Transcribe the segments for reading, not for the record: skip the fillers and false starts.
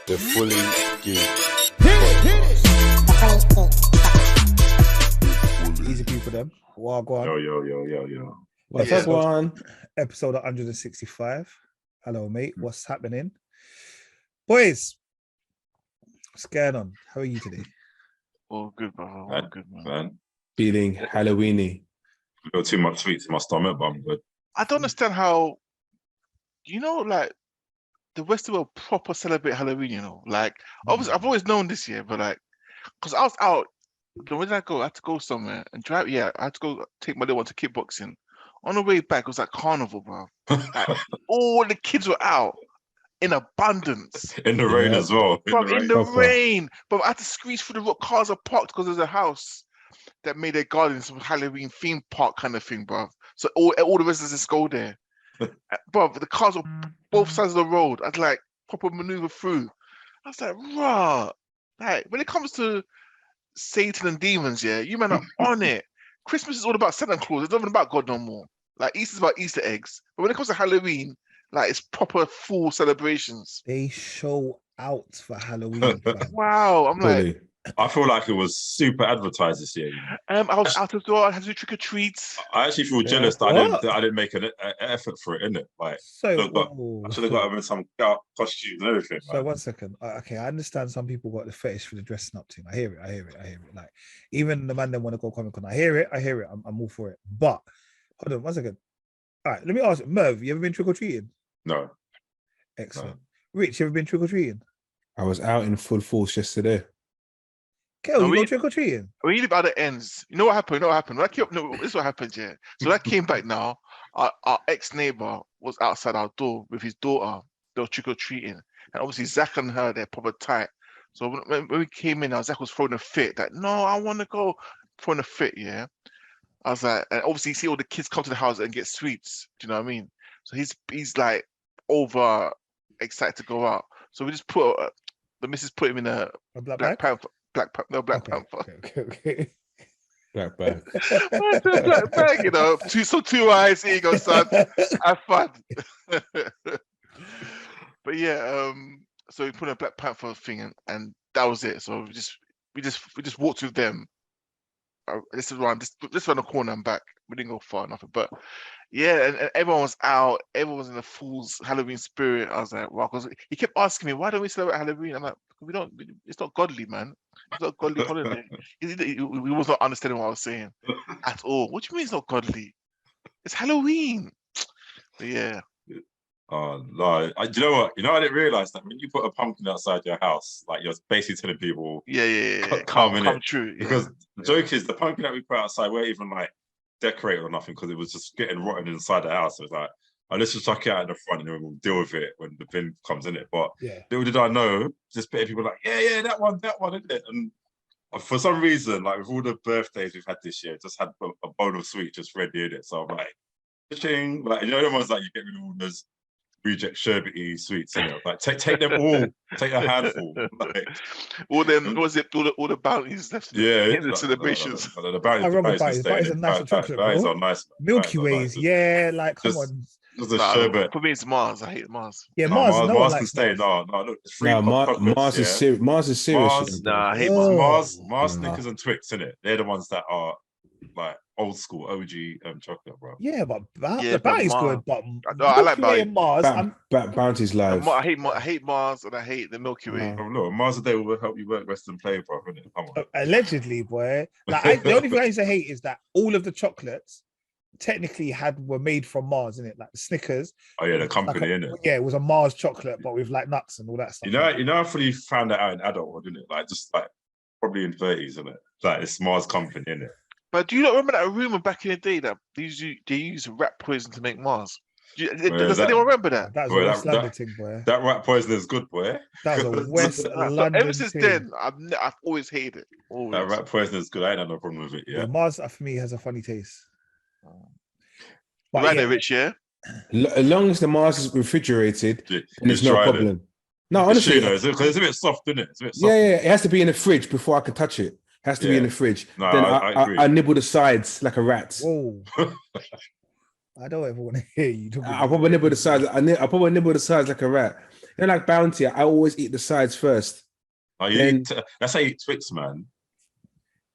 The Fully Geeked. Easy people, them. Well, go on. Yo. What's up, one? Episode 165. Hello, mate. What's happening? Boys, what's going on? How are you today? Oh, good, bro. Oh, good, man. Feeling Halloweeny. Got too much sweets in my stomach, but I'm good. I don't understand how, like, the Western world proper celebrate Halloween, Like, obviously, I've always known this year, but, like, because I was out, where did I go? I had to go somewhere and drive. Yeah, I had to go take my little one to kickboxing. On the way back, it was like carnival, bro. Like, all the kids were out in abundance. In the rain as well. In the rain. But I had to squeeze through the rock. Cars are parked because there's a house that made their garden some Halloween theme park kind of thing, bro. So all the residents go there. Bro, the cars were both sides of the road. I'd like proper maneuver through. I was like, rah. Like, when it comes to Satan and demons, yeah, you man are on it. Christmas is all about Santa Claus. It's not even about God no more. Like, Easter's about Easter eggs. But when it comes to Halloween, like, it's proper full celebrations. They show out for Halloween. Wow. I'm like, I feel like it was super advertised this year. I was out of door. I had to do trick or treats. I actually feel jealous that I didn't make an effort for it, innit? Like, I should have got him some costumes and everything. So man. 1 second. Okay, I understand some people got the fetish for the dressing up team. I hear it. Like, even the man that want to go Comic-Con, I hear it. I'm all for it. But hold on 1 second. All right, let me ask Merv, you ever been trick or treating? No. Excellent. No. Rich, you ever been trick or treating? I was out in full force yesterday. Kel, you go trick or treating? When you live at the ends, you know what happened? When I came up, this is what happened, yeah. So when I came back now, our ex-neighbor was outside our door with his daughter. They were trick or treating, and obviously Zach and her, they're proper tight. So when we came in, Zach was throwing a fit. Like, no, I want to go, throwing a fit, yeah. I was like, and obviously you see all the kids come to the house and get sweets. Do you know what I mean? So he's like over excited to go out. So we just put the missus put him in a Black Panther. Panther. Okay. Black bag. Black bag, two eyes. Here you go, son. Have fun. But yeah, so we put a Black Panther thing, and that was it. So we just walked with them. This is around the corner and back. We didn't go far enough, but yeah, and everyone was out. Everyone was in the fool's Halloween spirit. I was like, wow, because he kept asking me, why don't we celebrate Halloween? I'm like, we don't. It's not godly, man. It's not a godly holiday. He was not understanding what I was saying at all. What do you mean it's not godly? It's Halloween. But yeah. Oh no! Do you know what? I didn't realize that when you put a pumpkin outside your house, like, you're basically telling people, come true. Yeah. Because the joke is, the pumpkin that we put outside weren't even like decorated or nothing, because it was just getting rotten inside the house. So it was like, let's just chuck it out in the front and then we'll deal with it when the bin comes in it. But little did I know, just people like, yeah, that one, isn't it? And for some reason, like, with all the birthdays we've had this year, just had a bowl of sweets just ready in it. So I'm like, ching, like, the ones that you get rid of all those reject sherbety sweets, like, take them all, take a handful, like, all them, was it all the bounties left? In the celebrations. The bounties, I remember bounties. Bounties are nice chocolate, bounties are nice. Milky Ways, yeah, like, come on. Just a sherbet. For me, it's Mars. I hate Mars. Yeah, Mars can stay. No, look, it's free. Mars is serious. Mars is serious. I hate Mars. Mars, Snickers and Twix, innit? They're the ones that are like old school OG chocolate, bro. Yeah, but the bounty's good. But I like Mars. Bounty's live. I hate Mars, and I hate the Milky Way. Look, Mars a day will help you work rest and play, bro. Innit? Come on. Allegedly, boy. Like, the only thing I used to hate is that all of the chocolates technically were made from Mars, innit? Like the Snickers. Oh yeah, the company, innit? Yeah, it was a Mars chocolate, but with like nuts and all that stuff. I fully found that out in adulthood, didn't it? Like, just like probably in 30s, isn't it? Like, it's Mars company, innit? But do you not remember that rumor back in the day that they use rat poison to make Mars? Does anyone remember that? That was a West London thing, boy. That rat poison is good, boy. That was a West London ever since then, I've always hated it. Always. That rat poison is good. I ain't had no problem with it. Yeah, Mars for me has a funny taste. But right, Rich, yeah. As long as the Mars is refrigerated, there's no problem. No, honestly, because it's a bit soft, isn't it? It's a bit soft. Yeah, it has to be in the fridge before I can touch it. It has to be in the fridge. No, then I agree. I nibble the sides like a rat. Whoa. I don't ever want to hear you. I probably nibble the sides. I probably nibble the sides like a rat. You know, like Bounty, I always eat the sides first. Oh, that's how you eat Twix, man.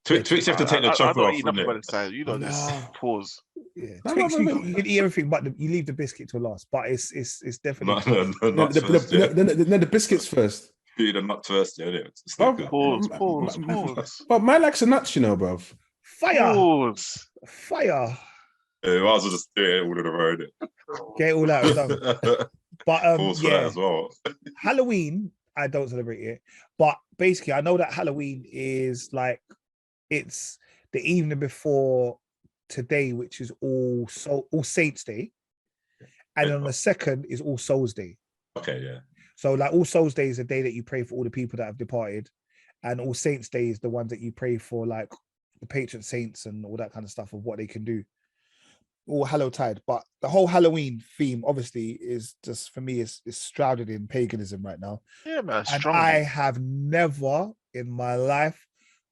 Twix, you have to take the I chocolate don't off, eat nothing innit? by the side. You know this. Pause. Yeah, No, Twix, you can eat everything, but you leave the biscuit till last. But it's definitely No, the biscuits first. You eat the nuts first, yeah. Pause. But man likes the nuts, you know, bruv. fire. Pause. Fire. Yeah, might as well just do it all in a row, innit? Get it all out and done. But Pause for that as well. Halloween, I don't celebrate it. But basically, I know that Halloween is like it's the evening before today, which is All Saints Day, and on the second is All Souls Day. Okay, yeah. So like All Souls Day is a day that you pray for all the people that have departed, and All Saints Day is the ones that you pray for, like the patron saints and all that kind of stuff of what they can do. All Hallowtide, but the whole Halloween theme obviously is just, for me, is shrouded in paganism right now. Yeah, man. And I have never in my life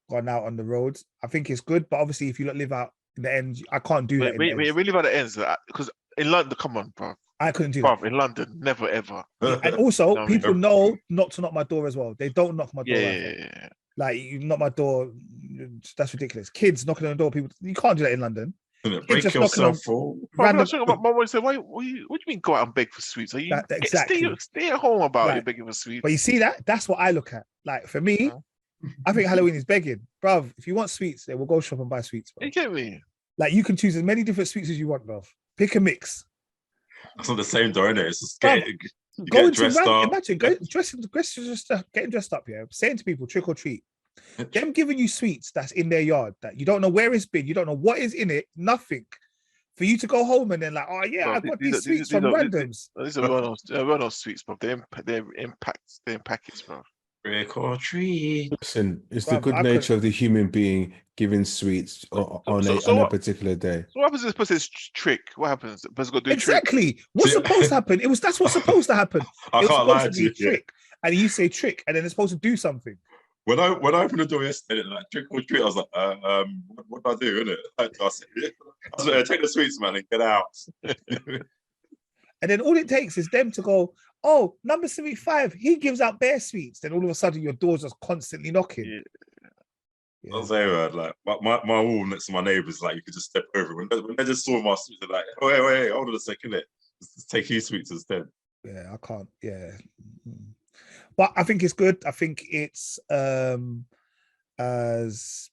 gone out on the roads. I think it's good, but obviously if you live out in the end, I can't do that. We live at the ends because in London, come on, bro. I couldn't do that. In London, never ever. And also, people know not to knock my door as well. They don't knock my door. Yeah. Like, you knock my door, that's ridiculous. Kids knocking on the door, people, you can't do that in London. Break yourself for. My mom said, what do you mean go out and beg for sweets? Are you exactly stay at home about it, begging for sweets? But you see that's what I look at. Like, for me, I think Halloween is begging. Bruv, if you want sweets, then we'll go shop and buy sweets, bro. You get me? Like, you can choose as many different sweets as you want, bruv. Pick a mix. That's not the same door, innit? It's just going dressed up. Imagine getting dressed up, yeah. Saying to people, trick or treat. Them giving you sweets that's in their yard that you don't know where it's been, you don't know what is in it, nothing. For you to go home and then like, oh yeah, I got these sweets from randoms. These are well-known sweets, bro. They're in packets, bro. Trick or treat. Listen, it's the good nature of the human being giving sweets on a particular day. So what happens if this person's trick? What happens? The person got to do exactly. What's supposed to happen? That's what's supposed to happen. I can't lie to you. Trick, and you say trick, and then it's supposed to do something. When I opened the door yesterday, like trick or treat, I was like, what do I do, innit? I said, take the sweets, man, and get out. And then all it takes is them to go, oh, number 75, he gives out bear sweets. Then all of a sudden your door's just constantly knocking. Yeah. I'll say, like my wall next to my neighbours, like you could just step over it. When they just saw my sweets, they're like, oh, wait, hold on a second, let's take his sweets instead. Yeah, I can't. Yeah. But I think it's good. I think it's as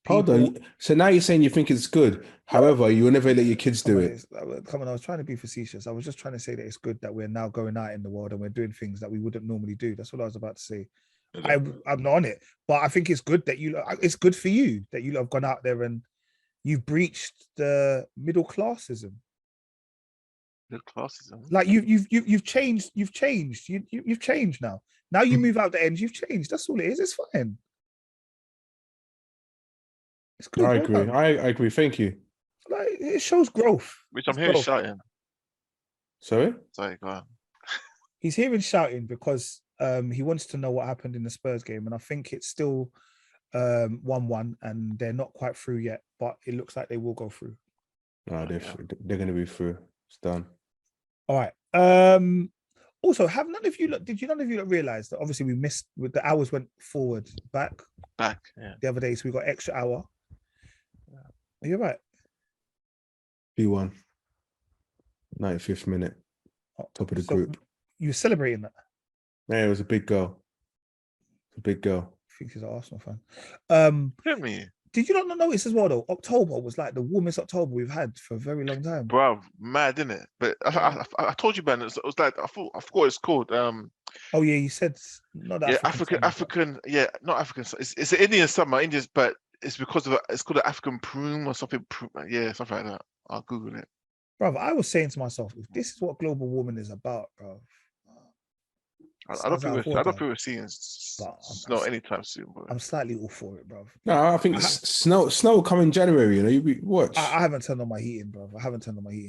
people... Hold on. So now you're saying you think it's good. However, you will never let your kids do it. Come on, I was trying to be facetious. I was just trying to say that it's good that we're now going out in the world and we're doing things that we wouldn't normally do. That's what I was about to say. I'm not on it, but I think it's good that it's good for you that you have gone out there and you've breached the middle classism. Like you've changed. You've changed now. Now you move out the ends. You've changed. That's all it is. It's fine. It's good. I agree. I agree. Thank you. Like, it shows growth. Which I'm hearing shouting. Sorry, go on. He's hearing shouting because he wants to know what happened in the Spurs game, and I think it's still 1-1, and they're not quite through yet, but it looks like they will go through. No, they're going to be through. It's done. All right. Also, did none of you realize that obviously we missed with the hours went forward back the other day, so we got extra hour. Are you right? B1, 95th minute, top of the group. You were celebrating that? Yeah, it was a big goal. I think he's an Arsenal fan. Get me. Did you not notice as well though? October was like the warmest October we've had for a very long time. Bro, mad, isn't it? But I told you, man, it was like I forgot it's called. Oh yeah, you said not African. Yeah, not African. It's an Indian summer, but it's because of it's called an African Prune or something. Yeah, something like that. I'll Google it. Bro, I was saying to myself, if this is what global warming is about, bro. I don't think we're seeing snow anytime soon, bro. I'm slightly all for it, bro. No, I think snow will come in January, you know. Watch. I haven't turned on my heating, bro.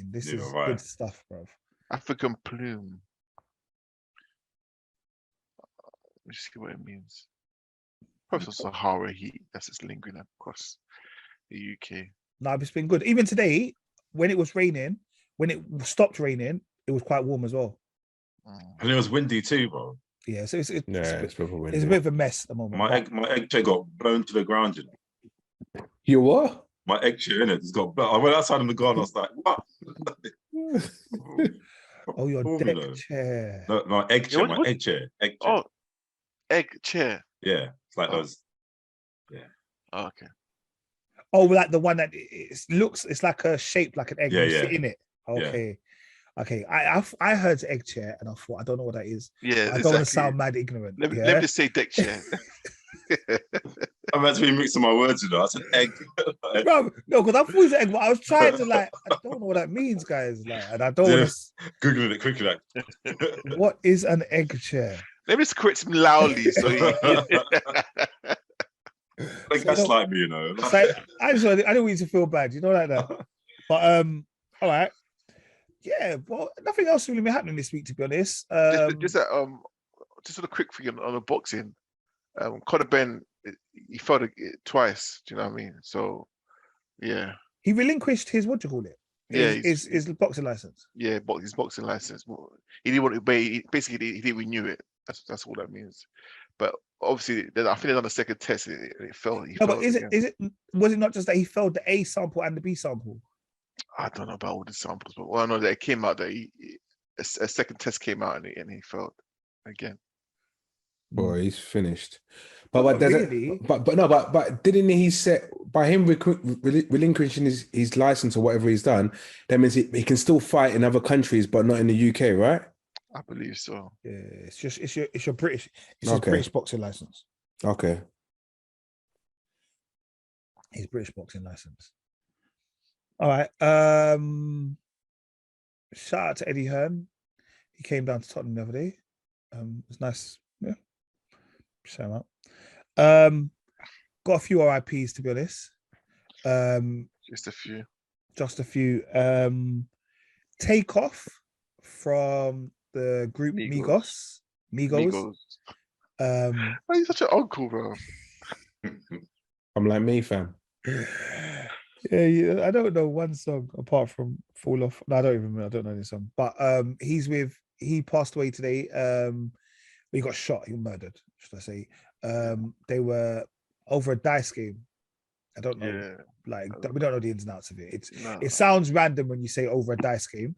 This is good stuff, bro. African plume. Let me see what it means. Probably Sahara heat that's just lingering across the UK. No, it's been good. Even today, when it was raining, when it stopped raining, it was quite warm as well. And it was windy too, bro. Yeah, so it's it's proper windy. It's a bit of a mess at the moment. My egg chair got blown to the ground. You know? You what? My egg chair in it just got blown. I went outside in the garden. I was like, what? Oh, your deck chair. No, my egg chair. My egg chair. Egg chair. Oh, egg chair. Yeah, it's like those. Yeah. Oh, okay. Oh, like the one that it's like a shape like an egg. Yeah, you yeah. sit in it. Okay. Yeah. Okay. I heard egg chair and I thought, I don't know what that is. Yeah. I don't want to sound mad ignorant. Let me just say deck chair. I'm meant to be mixing my words, you know. I said egg. Bro, no, because I thought it was egg, but I was trying to I don't know what that means, guys. And I don't want to Googling it quickly. What is an egg chair? Let me just correct him loudly. So that's like me, you know. I don't want you to feel bad, you know, like that. But all right. Yeah, well, nothing else really been happening this week, to be honest. Just sort of quick thing on the boxing. Conor Ben, he fought twice. Do you know what I mean? So, yeah. He relinquished his, what do you call it? His boxing license. Yeah, his boxing license. He didn't want to pay. Basically, he didn't renew it. That's all that means. But obviously, I think they're on the second test. It failed. But was it not just that he failed the A sample and the B sample? I don't know about all the samples, but I know that it came out that a second test came out and he failed again. Boy, he's finished. But really? But didn't he say by him relinquishing his license or whatever he's done, that means he can still fight in other countries, but not in the UK, right? I believe so. Yeah, it's your British British boxing license. Okay. His British boxing license. All right. Shout out to Eddie Hearn. He came down to Tottenham the other day. It was nice. Yeah. Shout out. Got a few RIPs, to be honest. Just a few. TakeOff from the group Migos. Why are you such an uncle, bro? I'm like me, fam. Yeah, I don't know one song apart from Fall Off. No, I don't know any song. But he passed away today. He got shot, he was murdered, should I say. They were over a dice game. I don't know. We don't know the ins and outs of it. It sounds random when you say over a dice game.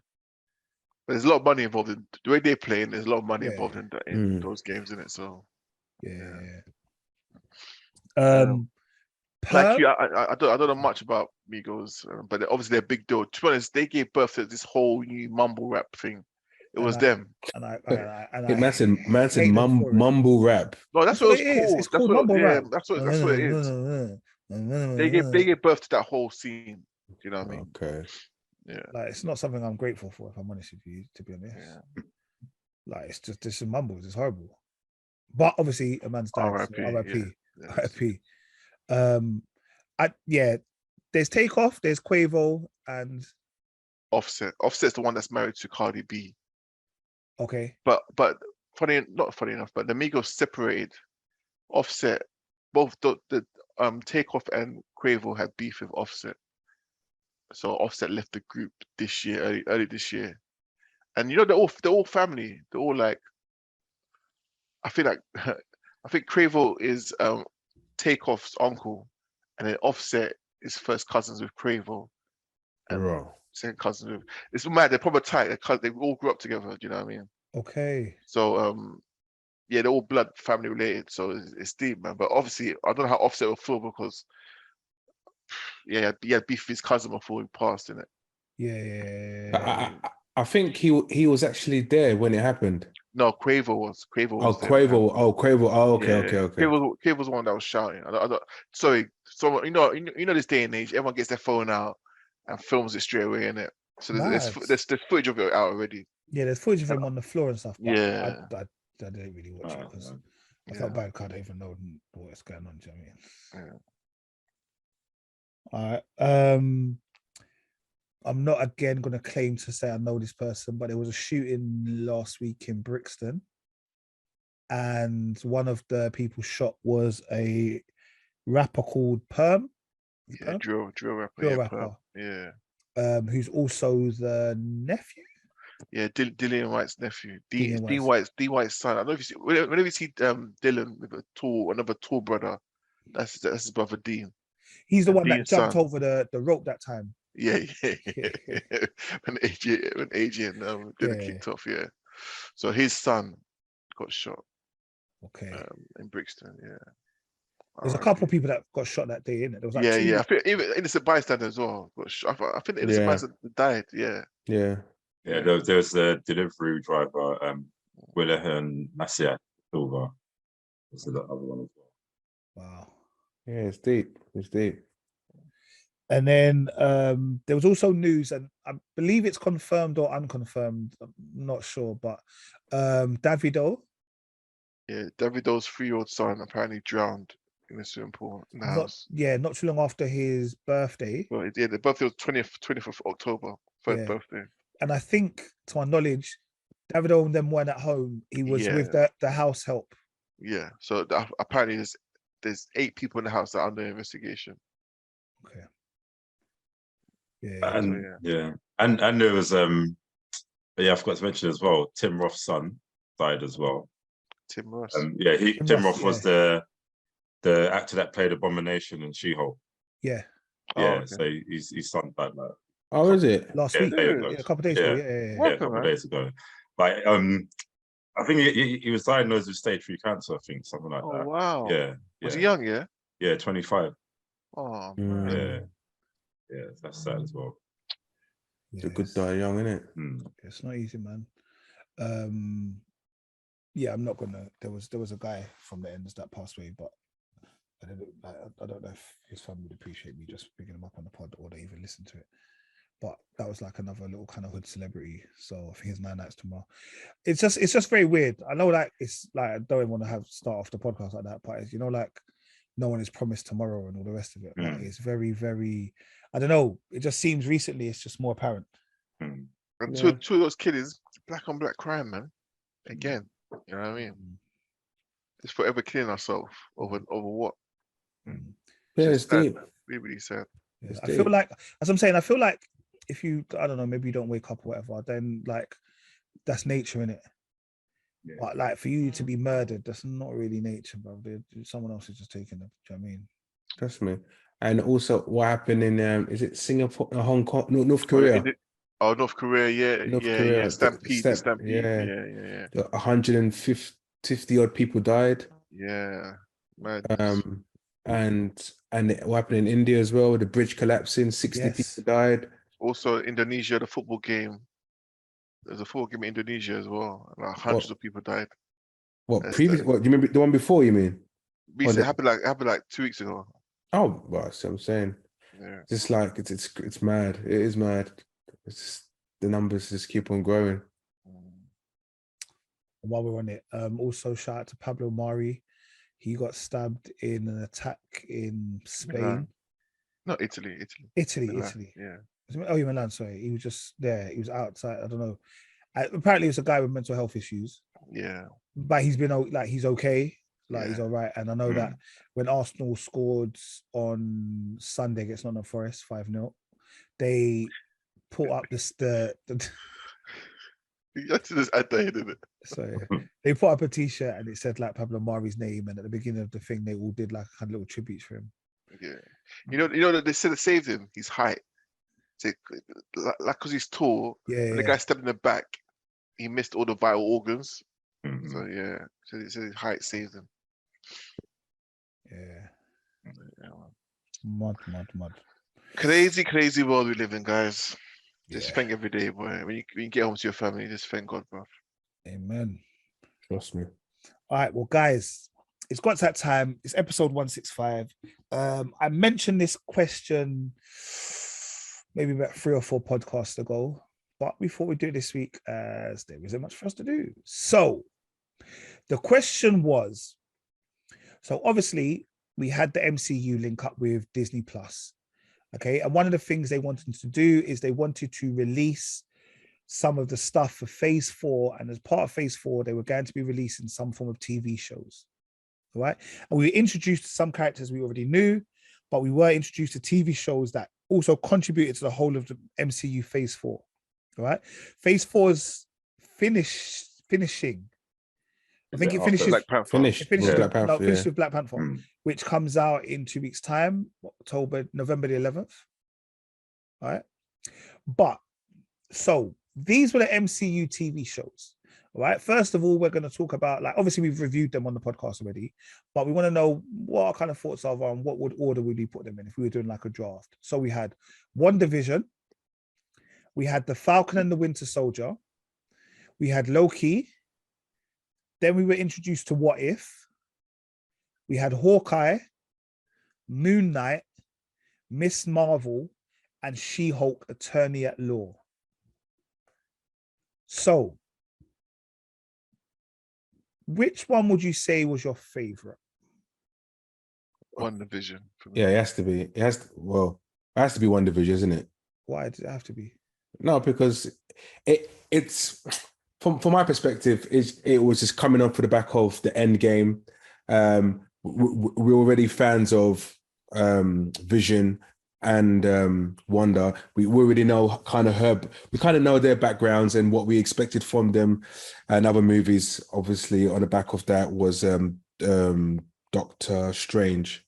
But there's a lot of money involved in the way they play, and there's a lot of money involved in those games, isn't it? So like you, I don't know much about Migos, but obviously they're a big deal. To be honest, they gave birth to this whole new mumble rap thing. It was them. Man said mumble rap. No, that's what it's called. It's called mumble rap. That's what it is. They gave birth to that whole scene. You know what I mean? Okay. Yeah. Like, it's not something I'm grateful for, if I'm honest with you, to be honest. Yeah. Like, it's just this mumbles. It's horrible. But obviously, a man's died. R.I.P. R.I.P. There's TakeOff, there's Quavo, and Offset. Offset's the one that's married to Cardi B. Okay. But not funny enough, but the Migos separated. Offset, both the TakeOff and Quavo had beef with Offset. So Offset left the group this year, early this year. And you know, they're all family. They're all like, I think Quavo is TakeOff's uncle, and then Offset is first cousins with Quavo. Second cousins with. It's mad. They're probably tight. They all grew up together. Do you know what I mean? Okay. So they're all blood family related. So it's deep, man. But obviously, I don't know how Offset will feel because he had beef with his cousin before he passed, innit? Yeah. I think he was actually there when it happened. No, Quavo was. Quavo. Oh, okay. Quavo was the one that was shouting. Sorry. So you know this day and age, everyone gets their phone out and films it straight away, innit? So there's footage of it out already. Yeah, there's footage of him on the floor and stuff. But yeah. I didn't really watch it because I felt bad because I don't even know what's going on. Do you know what I mean? Yeah. All right. I'm not again going to claim to say I know this person, but there was a shooting last week in Brixton, and one of the people shot was a rapper called Perm. Yeah, drill rapper. Drill rapper. Yeah. Who's also the nephew. Yeah, Dillian White's nephew. Dillian D White's son. I don't know if you see whenever you see Dylan with another tall brother, that's his brother Dean. He's the And one that Dean's jumped son. over the rope that time. Yeah. when AJ and Dylan kicked off, yeah. So his son got shot Okay. in Brixton, yeah. There's a couple of people that got shot that day, innit? There was like two. Yeah. I think even innocent bystander as well got shot. I think the innocent bystander died, yeah. Yeah. There's a delivery driver, Willahan Nasiat Silva. There's the other one as well. Wow. Yeah, it's deep. It's deep. And then there was also news, and I believe it's confirmed or unconfirmed. I'm not sure, but Davido. Yeah, Davido's 3-year-old son apparently drowned in a swimming pool in the house. Not too long after his birthday. Well, yeah, the birthday was 20th of October, third birthday. And I think, to my knowledge, Davido and them weren't at home. He was with the house help. Yeah, so apparently there's 8 people in the house that are under investigation. Okay. And there was I forgot to mention as well, Tim Roth's son died as well. Tim Roth. Tim Roth was the actor that played Abomination in She-Hulk. Yeah. So his son died like. Oh, is it? Last week? A couple of days ago. A couple of days ago. Like I think he was diagnosed with stage 3 cancer, I think, something like that. Oh wow. Yeah. Was he young, yeah? Yeah, 25. Oh man. Yeah, that's sad as well. It's a good die young, isn't it? It's not easy, man. I'm not gonna. There was a guy from the ends that passed away, but I don't know if his family would appreciate me just picking him up on the pod or they even listen to it. But that was like another little kind of hood celebrity. So I think his 9 nights tomorrow. It's just very weird. I know, like, it's like I don't want to start off the podcast like that, but it's, like, no one is promised tomorrow and all the rest of it. But it's very, very. I don't know. It just seems recently it's just more apparent. And two of those killings, black on black crime, man. Again, you know what I mean? Just forever killing ourselves over what? Yeah, it's deep. Really sad. Yeah, I feel like, as I'm saying, I feel like if you, I don't know, maybe you don't wake up or whatever, then like that's nature, innit? Yeah. But like for you to be murdered, that's not really nature, bro. Someone else is just taking it. Do you know what I mean? Trust me. And also, what happened in is it Singapore, Hong Kong, North Korea? North Korea, yeah. Stampede. Yeah. 150 odd people died. Yeah. Madness. And what happened in India as well, with the bridge collapsing, 60 people died. Also, Indonesia, the football game. There's a football game in Indonesia as well. Like hundreds of people died. What do you remember the one before? You mean? It happened like 2 weeks ago. Oh, well, that's what I'm saying. Yeah. It's like it's mad. It is mad. It's just, the numbers just keep on growing. While we're on it, also shout out to Pablo Mari. He got stabbed in an attack in Spain. No, Italy. Italy. Yeah. Oh, you Milan. Sorry, he was just there. He was outside. I don't know. Apparently, it's a guy with mental health issues. Yeah. But he's been like he's okay. Like he's all right. And I know that when Arsenal scored on Sunday against Nottingham Forest 5-0, they put up the So they put up a t-shirt and it said like Pablo Mari's name, and at the beginning of the thing they all did like a kind of little tributes for him. Yeah, you know that they said it saved him. His height, like because he's tall. Yeah, the guy stepped in the back, he missed all the vital organs. Mm-hmm. So he said his height saved him. Yeah. Mud. Crazy world we live in, guys. Just thank every day, boy. When you get home to your family, just thank God, bro. Amen. Trust me. All right, well, guys, it's got to that time. It's episode 165. I mentioned this question maybe about 3 or 4 podcasts ago, but we thought we'd do it this week as there isn't much for us to do. So the question was, so obviously we had the MCU link up with Disney Plus. Okay, and one of the things they wanted to do is they wanted to release some of the stuff for Phase 4, and as part of Phase 4, they were going to be releasing some form of TV shows. All right, and we were introduced to some characters we already knew, but we were introduced to TV shows that also contributed to the whole of the MCU Phase 4. All right. Phase 4's finishing. I think it After finishes. Black Panther. Finished. It finishes, Black Panther, finishes yeah. with Black Panther, Mm. which comes out in 2 weeks' time, November the 11th. All right. But so these were the MCU TV shows. All right. First of all, we're going to talk about, like, obviously we've reviewed them on the podcast already, but we want to know what our kind of thoughts are on what order would we put them in if we were doing like a draft. So we had WandaVision, we had The Falcon and the Winter Soldier, we had Loki, then we were introduced to What If, we had Hawkeye, Moon Knight, Miss Marvel, and She-Hulk Attorney at Law. So, which one would you say was your favorite? WandaVision. Yeah, it has to be. It has to be WandaVision, isn't it? Why does it have to be? No, because it's from my perspective, it was just coming up for the back of the end game. We're already fans of Vision and Wanda. We already know we kind of know their backgrounds and what we expected from them. And other movies, obviously, on the back of that was Doctor Strange.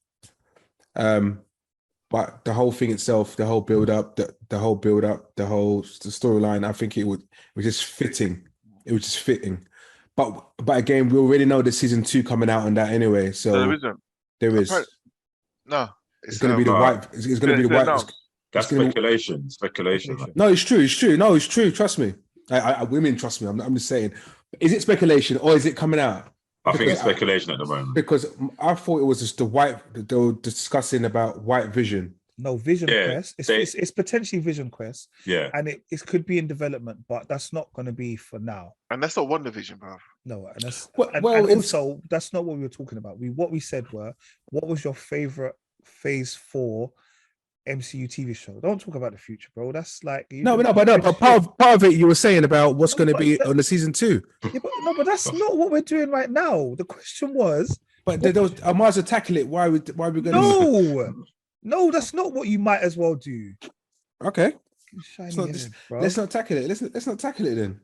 But the whole thing itself, the whole build up, the storyline, I think it was just fitting. It was just fitting. But again, we already know there's season 2 coming out on that anyway. So No, there isn't. there is. No. It's going to be the white. It's going to be the white. That's speculation. Speculation. No, it's true. It's true. No, it's true. Trust me. Women, trust me. I'm just saying. Is it speculation or is it coming out? I think it's speculation at the moment. Because I thought it was just the white. They were discussing about White Vision. No, Vision Quest. It's potentially Vision Quest. Yeah. And it could be in development, but that's not going to be for now. And that's not WandaVision, bro. No, and that's and also that's not what we were talking about. What we said were, what was your favorite Phase 4 MCU TV show? Don't talk about the future, bro. That's like but part of it you were saying about what's going to be on the season 2. Yeah, but that's not what we're doing right now. The question was, but I might as well tackle it. Why we going to? No, that's not what you might as well do. Okay, bro. Let's not tackle it. Let's not tackle it then.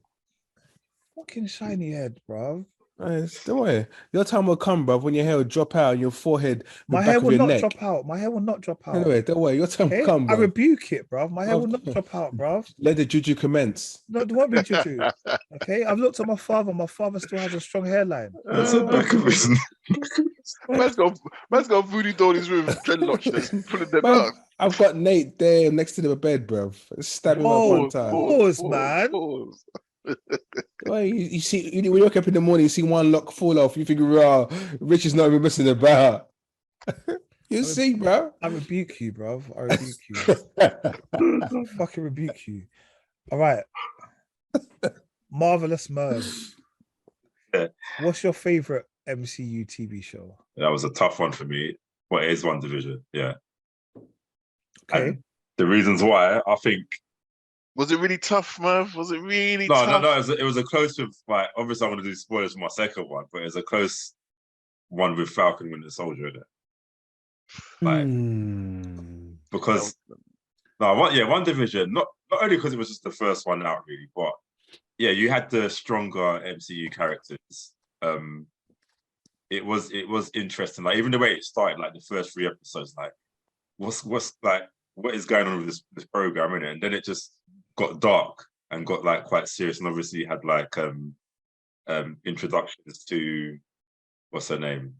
Fucking shiny head, bro. Don't worry. Your time will come, bro, when your hair will drop out and your forehead. My hair will not drop out. My hair will not drop out. Anyway, don't worry. Your time will come, bro. I rebuke it, bro. My hair will not drop out, bro. Let the juju commence. No, it won't be juju. Okay, I've looked at my father. My father still has a strong hairline. That's a back of his. Man's got voodoo doll in his room, dreadlocks, just pulling them out. I've got Nate there next to the bed, bro. Stab him up one time. Pause, man. Well, you see, when you wake up in the morning, you see one lock fall off. You think, "Raw, Rich is not even messing about." You see, bro. I rebuke you, bro. I rebuke you. I fucking rebuke you. All right. Marvelous Merv. Yeah. What's your favorite MCU TV show? That was a tough one for me. What is WandaVision? Yeah. Okay. And the reasons why, I think. Was it really tough, Merv? Was it really tough? No. It was a close with, like, obviously I'm going to do spoilers for my second one, but it was a close one with Falcon and Winter Soldier in it. Like, because, WandaVision, not only because it was just the first one out, really, but yeah, you had the stronger MCU characters. It was interesting. Like, even the way it started, like the first 3 episodes, like, what's like, what is going on with this program, innit? And then it just got dark and got like quite serious, and obviously you had like introductions to what's her name?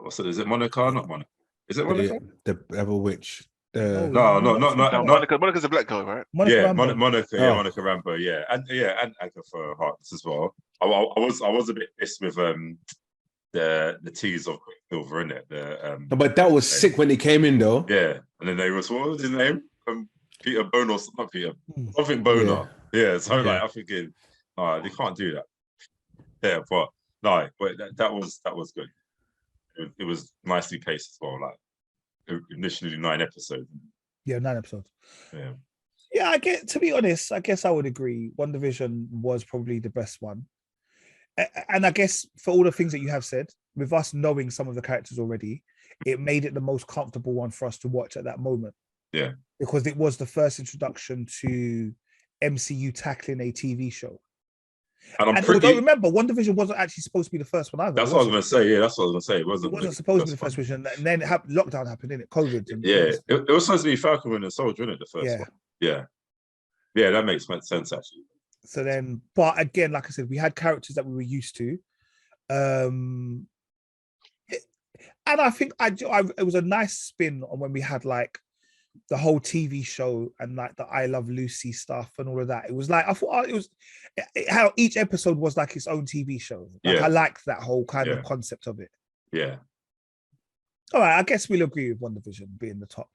Is it Monica? Not Monica. Is it Monica? The other witch. No, Monica's a black girl, right? Monica, Monica Rambeau, yeah, and Agatha Harkness as well. I was a bit pissed with the tease of Quicksilver in it. But that was sick when he came in, though. Yeah, and then what was his name? Peter Boner, not Peter, something Boner. Yeah, so like I'm thinking, they can't do that. Yeah, but that was good. It was nicely paced as well. Like initially 9 episodes. Yeah, 9 episodes. Yeah, to be honest, I guess I would agree. WandaVision was probably the best one. And I guess for all the things that you have said, with us knowing some of the characters already, it made it the most comfortable one for us to watch at that moment. Yeah. Because it was the first introduction to MCU tackling a TV show. And And although remember, WandaVision wasn't actually supposed to be the first one either. That's what I was going to say. Yeah, that's what I was going to say. It wasn't supposed to be the first one. And then lockdown happened, didn't it? COVID. And it was supposed to be Falcon and Soldier, wasn't it? The first one. Yeah, that makes sense actually. So then, but again, like I said, we had characters that we were used to. And I think it was a nice spin on when we had like the whole TV show and like the I Love Lucy stuff and all of that. It was like, I thought it was how each episode was like its own TV show. Like, I liked that whole kind of concept of it. Yeah. All right, I guess we'll agree with WandaVision being the top.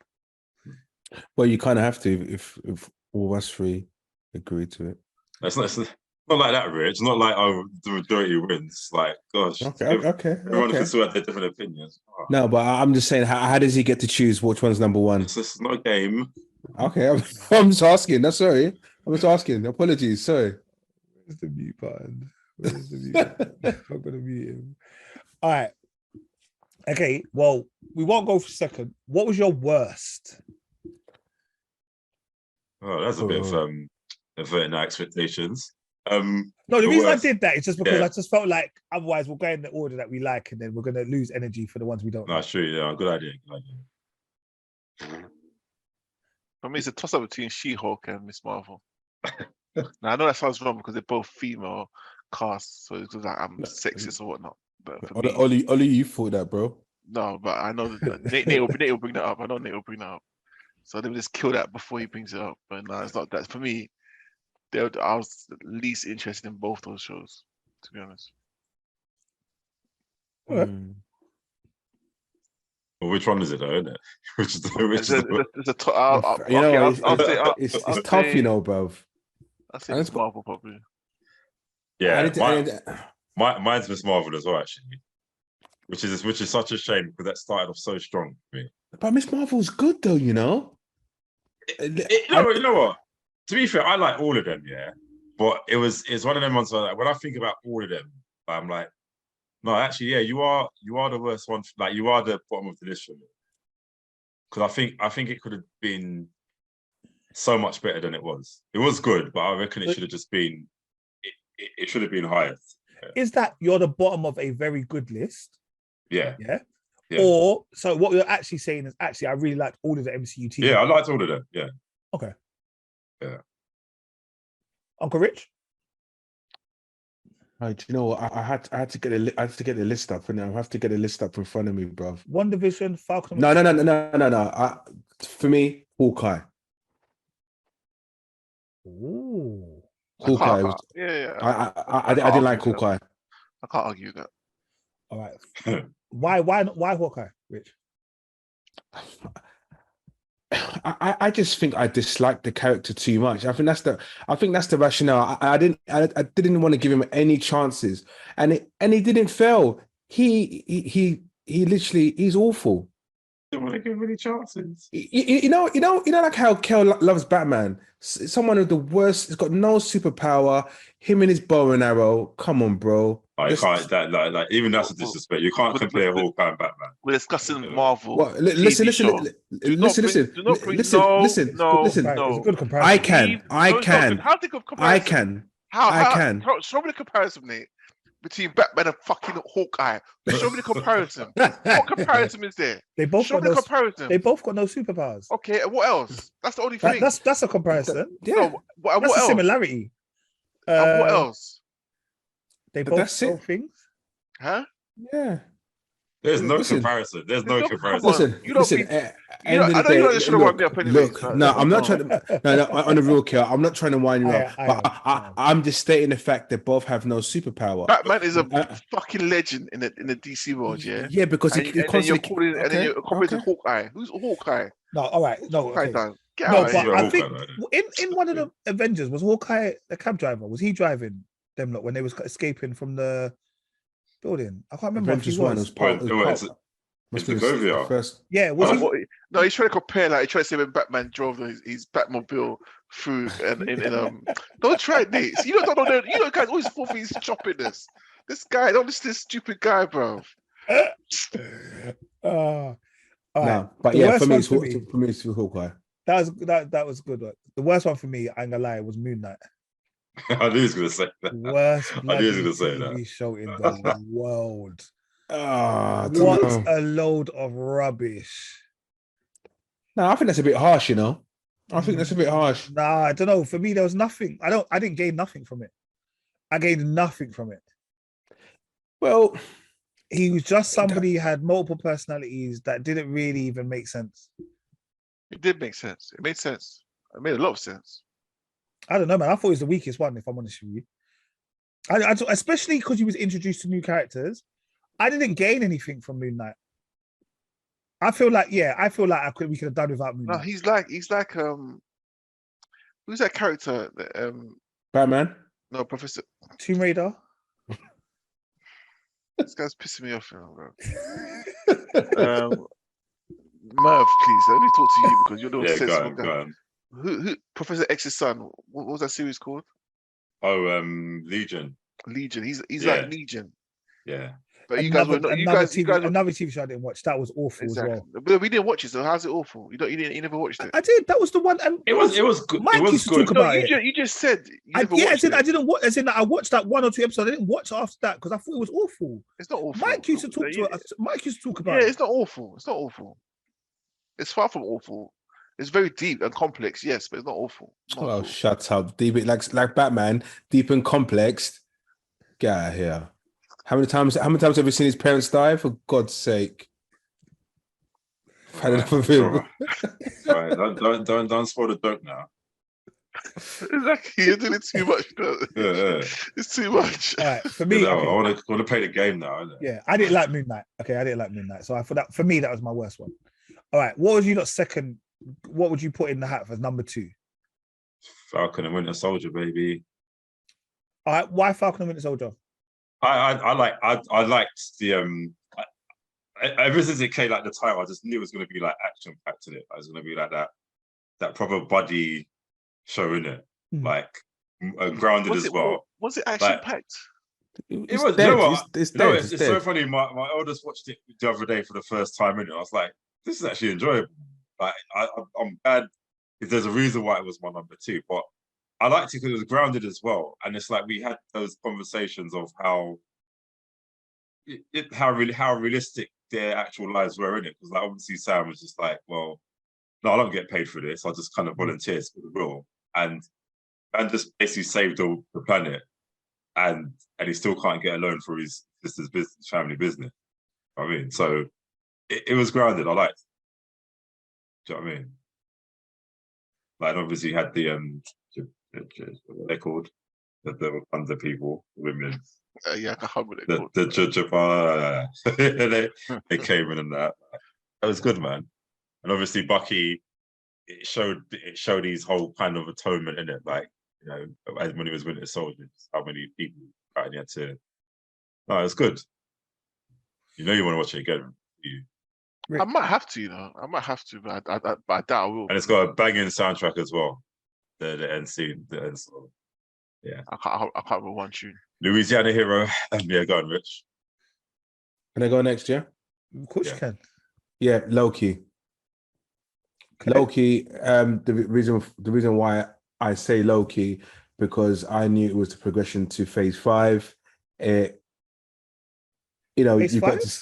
Well, you kind of have to if all of us three agree to it. It's not like that, Rich. It's not like, the majority wins. Like, gosh. Okay. Everyone can still have their different opinions. Oh. No, but I'm just saying, how does he get to choose which one's number one? This is not a game. Okay, I'm just asking. No, sorry. I'm just asking. Apologies. Sorry. Where's the mute button? I'm going to mute him. All right. Okay, well, we won't go for second. What was your worst? Oh, that's a bit of averting our expectations. No, the reason I did that is just because I just felt like otherwise we'll go in the order that we like and then we're going to lose energy for the ones we don't. No, true. Yeah, good idea. For me, it's a toss-up between She-Hulk and Miss Marvel. Now, I know that sounds wrong because they're both female casts, so it's like I'm sexist or whatnot. But for me, Ollie, you thought that, bro. No, but I know that Nate will bring that up. I know Nate will bring that up. So they will just kill that before he brings it up. But no, it's not that. For me, I was least interested in both those shows, to be honest. Right. Well, which one is it, though, isn't it? It's tough, you know, bro. I'll say Miss Marvel, probably. Yeah, mine's Miss Marvel as well, actually. Which is such a shame because that started off so strong for me. But Miss Marvel's good, though, you know? You know what? To be fair, I like all of them, yeah. But it's one of them ones where, like, when I think about all of them, I'm like, no, actually, yeah, you are the worst one. Like, you are the bottom of the list for me. Because I think it could have been so much better than it was. It was good, but I reckon it should have just been. It should have been higher. Yeah. Is that you're the bottom of a very good list? Yeah. Or so what you're actually saying is actually I really liked all of the MCU TV. Yeah, I liked all of them. Yeah. Okay. Yeah. Uncle Rich. Do you know what? I had to get the list up, and I have to get the list up in front of me, bro. WandaVision, Falcon. No. For me, Hawkeye. Ooh. Hawkeye. Yeah. I didn't like Hawkeye. I can't argue that. All right. Why Hawkeye, Rich? I just think I disliked the character too much. I think that's the rationale. I didn't want to give him any chances, and he didn't fail. He literally, he's awful. Didn't want to give him any chances. You know, like how Kel loves Batman. Someone of the worst. He's got no superpower. Him and his bow and arrow. Come on, bro. Oh, you can't. Like even that's a disrespect. You can't compare Hawkeye and Batman. We're discussing Marvel. What? Listen. No. It's a good comparison. I can. How think of comparison? I can. Show me the comparison, Nate, between Batman and fucking Hawkeye. Show me the comparison. What comparison is there? They both show me the comparison. They both got no superpowers. Okay, and what else? That's the only thing. That's a comparison. Yeah. No, what that's else? A similarity. And what else? They both do things. Huh? Yeah. There's no comparison. There's no comparison. Listen. I know you don't should have wound me up anyway. Look, I'm not trying to. No, on the real care, I'm not trying to wind you up. But I'm just stating the fact that both have no superpower. Batman is a fucking legend in the DC world, yeah. Yeah, because and then you're calling to Hawkeye. Who's Hawkeye? No, all right, no. Hawkeye okay. Get no, out but here. I think in one of the Avengers was Hawkeye a cab driver? Was he driving them lot when they was escaping from the building? I can't remember. Avengers one was part. It's the first. Yeah, was he? No, he's trying to compare. Like, he's trying to say when Batman drove his Batmobile through and don't try it, Nate. So you don't know. You know, guys always fall for his choppiness. This guy, don't listen to this stupid guy, bro. No, but yeah, for me, it's Hawkeye. That was good. The worst one for me, I ain't gonna lie, was Moon Knight. I knew he was gonna say that. Worst I knew he was bloody gonna say TV that. show in the world. I don't What know. a load of rubbish. No, I think that's a bit harsh, you know. I think that's a bit harsh. Nah, I don't know. For me, there was nothing. I didn't gain nothing from it. I gained nothing from it. Well, He was just somebody who had multiple personalities that didn't really even make sense. It did make sense. It made sense. It made a lot of sense. I don't know, man. I thought it was the weakest one, if I'm honest with you. Especially because he was introduced to new characters. I didn't gain anything from Moon Knight. I feel like we could have done without Moon No, Knight. he's like who's that character? Batman. No, Professor. Tomb Raider. This guy's pissing me off now, bro. Merv, please let me talk to you because you're the Yeah, sensible go guy. on. Who? Professor X's son. What was that series called? Oh, Legion. Legion. He's Yeah. like Legion. Yeah. But you guys were not. Another TV show I didn't watch. That was awful exactly. as well. But we didn't watch it. So how's it awful? You never watched it. I did. That was the one. And It was good. Mike It was used to good. talk No, about it. you just said you never I watched it. I didn't watch. As in, I watched that 1 or 2 episodes. I didn't watch after that because I thought it was awful. It's not awful. Mike used to talk Mike used to talk about Yeah, it. it's not awful. It's not awful. It's far from awful. It's very deep and complex, yes, but it's not awful. Not Oh, awful. shut up. Deep, like Batman, deep and complex. Get out of here. How many times have you seen his parents die? For God's sake. I've had enough of him. Right. Don't spoil the joke now. Exactly, you're doing it too much. Yeah. It's too much. All right, for me, I want to play the game now. Innit? yeah, I didn't like Moon Knight. Okay, I didn't like Moon Knight. So I thought that for me that was my worst one. All right, what was you not second? What would you put in the hat for number 2? Falcon and Winter Soldier, baby. All right, why Falcon and Winter Soldier? I liked the ever since it came like the title, I just knew it was going to be like action packed in it. It was going to be like that proper buddy show in it, like grounded as well. Was it action packed? It was. Dead. You know what? It's It's so funny. My eldest watched it the other day for the first time in it. I was like, this is actually enjoyable. Like I'm glad if there's a reason why it was my number 2, but I liked it because it was grounded as well. And it's like we had those conversations of how realistic their actual lives were in it. Because like obviously Sam was just like, well, no, I don't get paid for this. I just kind of volunteer for the will, and just basically saved the planet, and he still can't get a loan for his sister's business, family business. I mean, so it was grounded. I liked it. Do you know what I mean? Like, obviously, you had the what they're called, the Wakanda people, women. Yeah, I can't remember what the they came in and that. That was good, man. And obviously, Bucky, it showed his whole kind of atonement in it, like, you know, when he was Winter Soldier, how many people he had to. No, it was good. You know, you want to watch it again. I might have to, I might have to, but I doubt I will. And it's got a banging soundtrack as well. The end scene, the end song. Yeah. I can't remember one tune. Louisiana Hero. Yeah, go on, Rich. Can I go next, yeah? Of course you can. Yeah, Loki. Okay. Loki, the reason why I say Loki, because I knew it was the progression to phase 5. Phase you've 5? Got to,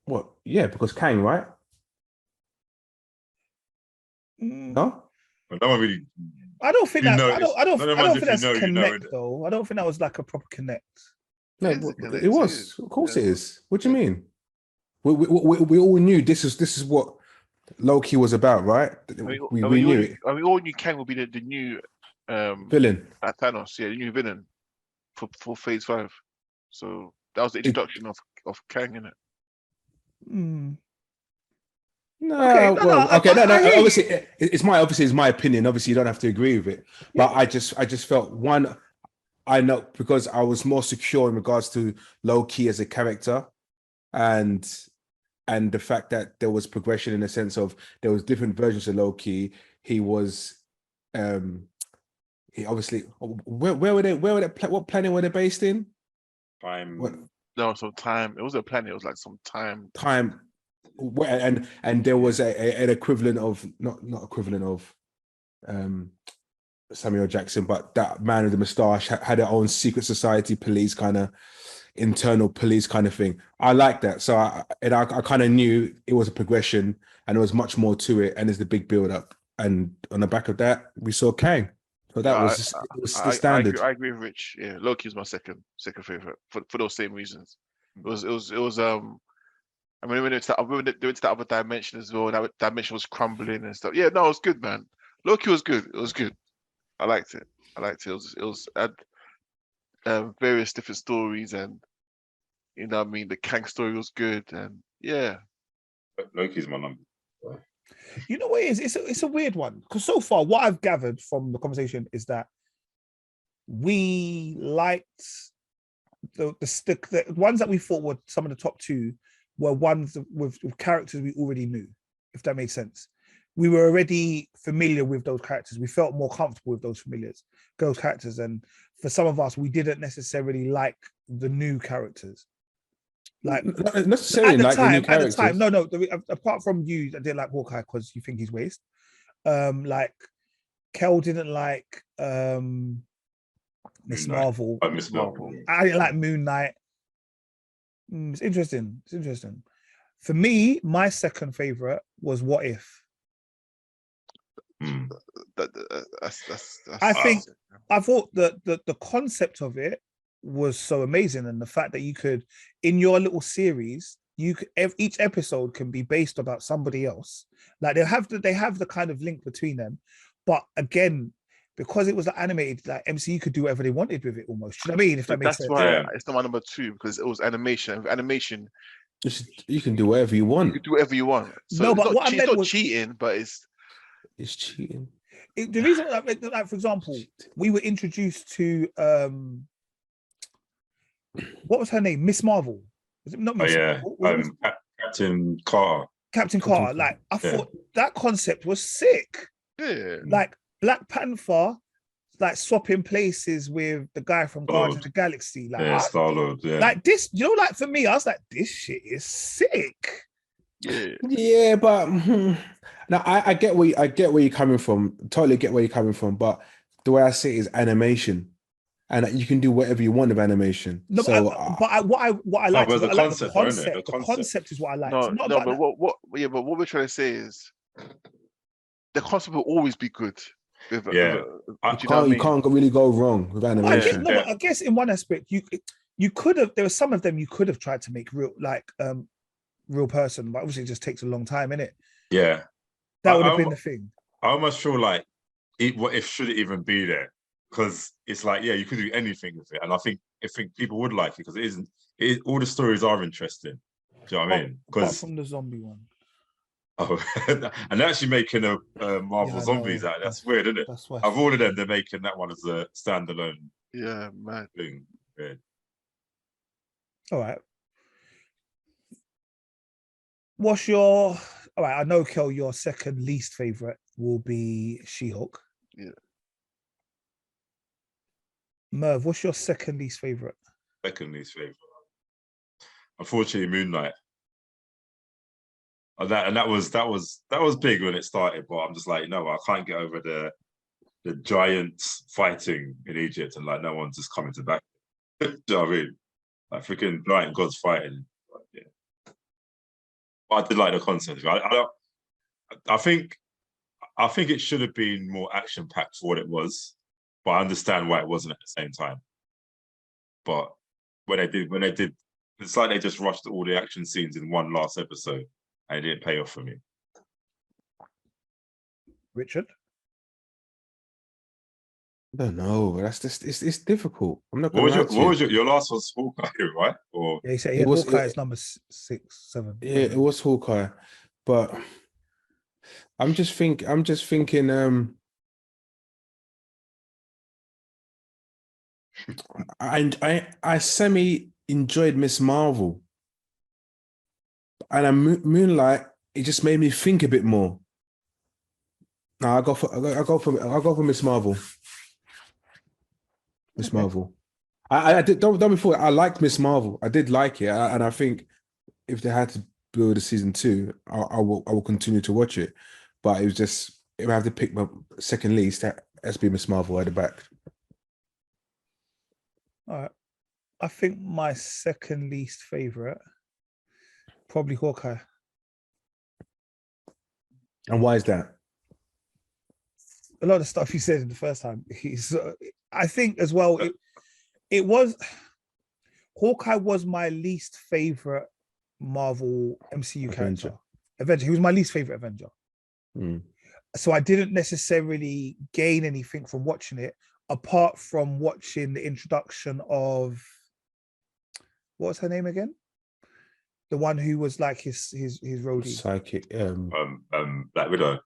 what? Yeah, because Kang, right? No? But no one really. I don't think that. I don't think that's connect though. I don't think that was like a proper connect. No, it was. Of course, it is. What do you mean? We all knew this is what Loki was about, right? We knew it. We all knew Kang would be the new villain. Thanos, yeah, the new villain for phase 5. So that was the introduction of Kang, innit? No, obviously, it's my opinion. Obviously, you don't have to agree with it, but I just felt one. I know because I was more secure in regards to Loki as a character, and the fact that there was progression in the sense of there was different versions of Loki. He was, he obviously where were they? What planet were they based in? Time. What? No, some time. It was a planet. It was like some time. and there was an equivalent of not equivalent of Samuel Jackson, but that man with the moustache had their own secret society police kind of internal police kind of thing. I like that. So I kind of knew it was a progression and there was much more to it, and there's the big build up. And on the back of that, we saw Kang. So that was the standard. I agree with Rich. Yeah, Loki was my second favorite for those same reasons. It was I mean, when they went to that other dimension as well, and that dimension was crumbling and stuff. Yeah, no, it was good, man. Loki was good. It was good. I liked it. It was had various different stories, and you know what I mean. The Kang story was good, and yeah. Loki's my number. You know what it is? It's a weird one because so far what I've gathered from the conversation is that we liked the ones that we thought were some of the top two were ones with characters we already knew, if that makes sense. We were already familiar with those characters. We felt more comfortable with those characters. And for some of us, we didn't necessarily like the new characters. Like not necessarily like the new characters. At the time, no. Apart from you, I didn't like Hawkeye because you think he's waste. Like Kel didn't like Miss Marvel. Miss Marvel. I didn't like Moon Knight. It's interesting. For me, my second favorite was What If. I thought that the concept of it was so amazing, and the fact that you could, in your little series, each episode can be based about somebody else. Like they have the kind of link between them, but again, because it was animated, like MCU could do whatever they wanted with it almost. You know what I mean? If that makes sense. That's why it's not my number two, because it was animation. With animation, you can do whatever you want. You can do whatever you want. So no, but what I meant was cheating, but it's cheating. The reason, like for example, we were introduced to what was her name? Miss Marvel. Was it not Miss Marvel? Captain Carter. Captain Carter. Like I thought that concept was sick. Yeah. Like Black Panther, like swapping places with the guy from Guardians of the Galaxy. Like Star-Lord. Yeah. Like this, you know, like for me, I was like, this shit is sick. Yeah, but now I get where you're coming from. Totally get where you're coming from. But the way I see it is animation, and you can do whatever you want with animation. No, so, what I like is the concept. The concept is what I like. But what we're trying to say is the concept will always be good. You can't really go wrong with animation. I guess in one aspect you could have. There were some of them you could have tried to make real person, but obviously it just takes a long time, innit? Yeah, that would have been the thing. I almost feel like what if should it even be there? Because it's like, yeah, you could do anything with it, and I think people would like it because it isn't. All the stories are interesting. Do you know what I mean? Because from the zombie one. Oh, and they're actually making a Marvel Zombies out. That's weird, isn't it? That's why. Of all of them, they're making that one as a standalone. Yeah, man. Thing. Yeah. All right. What's your... All right, I know, Kel, your second least favorite will be She-Hulk. Yeah. Merv, what's your second least favorite? Second least favorite. Unfortunately, Moon Knight. And that was big when it started, but I'm just like, no, I can't get over the giants fighting in Egypt and like no one's just coming to back. Do you know what I mean? Like freaking giant gods fighting. Yeah. But I did like the concept. I think it should have been more action packed for what it was, but I understand why it wasn't at the same time. But when they did, it's like they just rushed all the action scenes in one last episode. And it didn't pay off for me. Richard? I don't know. That's just it's difficult. I'm not. What was your last was Hawkeye, right? Or yeah, he said Hawkeye is number 6, 7. Yeah, it was Hawkeye, but I'm just thinking. I semi enjoyed Miss Marvel. And Moonlight, it just made me think a bit more. No, I go for Miss Marvel. Miss Marvel. I did don't before. I liked Miss Marvel. I did like it, and I think if there had to build a season 2, I will continue to watch it. But it was just, if I have to pick my second least, that has to be Miss Marvel at the back. All right. I think my second least favorite, probably Hawkeye. And why is that? A lot of stuff he said in the first time. I think as well, it was Hawkeye was my least favorite Marvel MCU character. Avenger. He was my least favorite Avenger. So I didn't necessarily gain anything from watching it, apart from watching the introduction of, what was her name again? The one who was like his roadie. Psychic. Black Widow.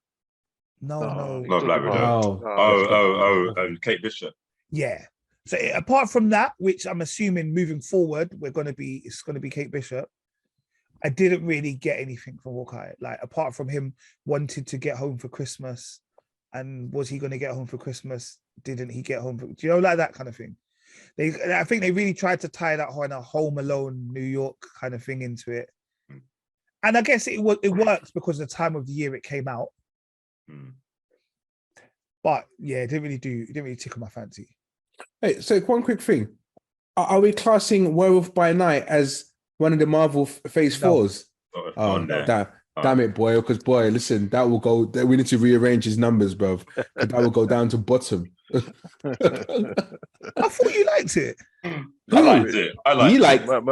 No. Not Black Widow. Kate Bishop. Yeah. So apart from that, which I'm assuming moving forward, it's going to be Kate Bishop. I didn't really get anything from Hawkeye, like apart from him wanting to get home for Christmas, and was he going to get home for Christmas? Didn't he get home? Do you know, like that kind of thing? I think they really tried to tie that kind of Home Alone, New York kind of thing into it, and I guess it works because of the time of the year it came out. But yeah, it didn't really tickle my fancy. Hey, so one quick thing: are we classing Werewolf by Night as one of the Marvel Phase 4s? Damn it, boy! Because boy, listen, that will go. We need to rearrange his numbers, bro. That will go down to bottom. I thought you liked it. I liked it.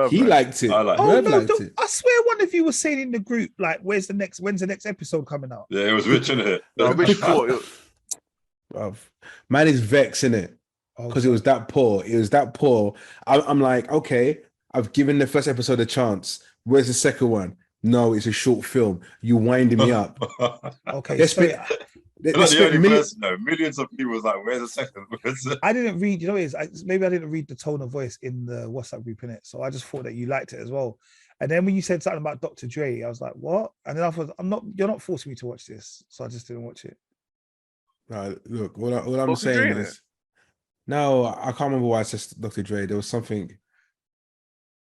He liked it. I swear one of you was saying in the group, like, when's the next episode coming out? Yeah, it was Rich, innit? Rich thought it. Man is vexed, innit? Because it was that poor. I'm like, okay, I've given the first episode a chance. Where's the second one? No, it's a short film. You winding me up. Okay, millions of people was like, where's the second? I didn't read, maybe I didn't read the tone of voice in the WhatsApp group in it. So I just thought that you liked it as well. And then when you said something about Dr. Dre, I was like, what? And then I thought, you're not forcing me to watch this. So I just didn't watch it. Right, look, all I'm saying is, no, I can't remember why I said Dr. Dre. There was something.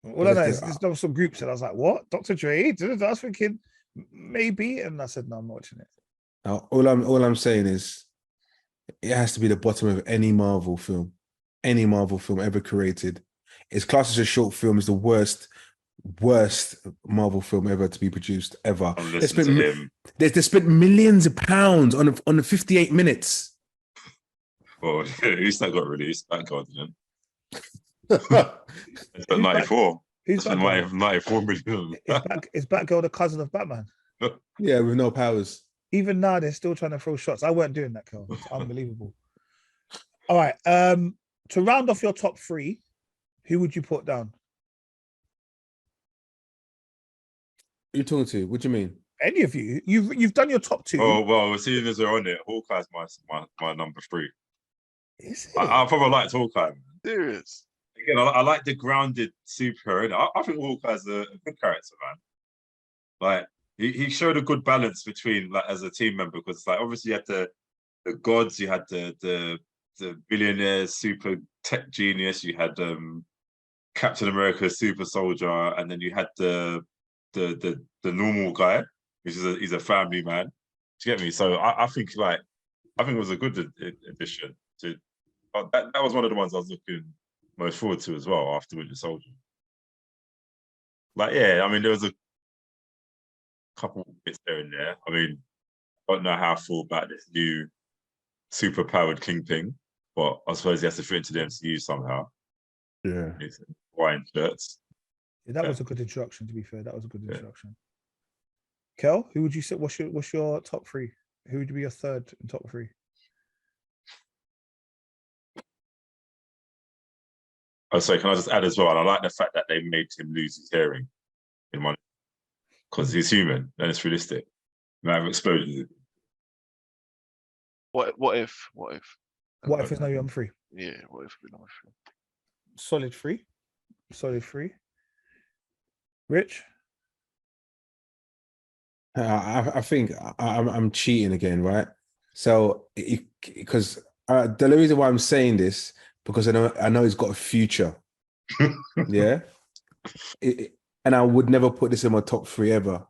All I know is there was some groups and I was like, what? Dr. Dre? I was thinking maybe. And I said, no, I'm not watching it. Now, all I'm saying is it has to be the bottom of any Marvel film ever created. It's classed as a short film. It's the worst Marvel film ever to be produced ever. They spent millions of pounds on the 58 minutes. Well, who's that got released? That guy didn't. It's at 94. Who's that? 94 million. Is Batgirl the cousin of Batman? Yeah, with no powers. Even now, they're still trying to throw shots. I weren't doing that, Kel. It's unbelievable. All right. To round off your top 3, who would you put down? Who you talking to? What do you mean? Any of you? You've done your top 2. Oh well, seeing as they're on it, Hawkeye's my number 3. Is it? I probably liked Hawkeye. Serious. Again, I like the grounded superhero. I think Hawkeye's a good character, man. Like he showed a good balance between, like, as a team member, because like obviously you had the gods, you had the billionaire super tech genius, you had Captain America super soldier, and then you had the normal guy, which is he's a family man. Do you get me? So I think it was a good addition to. That was one of the ones I was looking most forward to as well after Winter Soldier. Like, yeah, I mean, there was a couple bits there and there. I mean, I don't know how I feel about this new super-powered Kingpin, but I suppose he has to fit into the MCU somehow. Yeah. It's Hawaiian shirts. Yeah, that was a good introduction, to be fair. That was a good introduction. Kel, who would you say, what's your top 3? Who would be your third and top 3? Oh, sorry, can I just add as well? And I like the fact that they made him lose his hearing in one, because he's human and it's realistic. Might have exploded. What if? What if it's not your number 3? Yeah, what if it's number 3? Solid 3. Solid 3. Rich? I think I'm cheating again, right? So because the reason why I'm saying this, because I know he's got a future. Yeah. and I would never put this in my top 3 ever.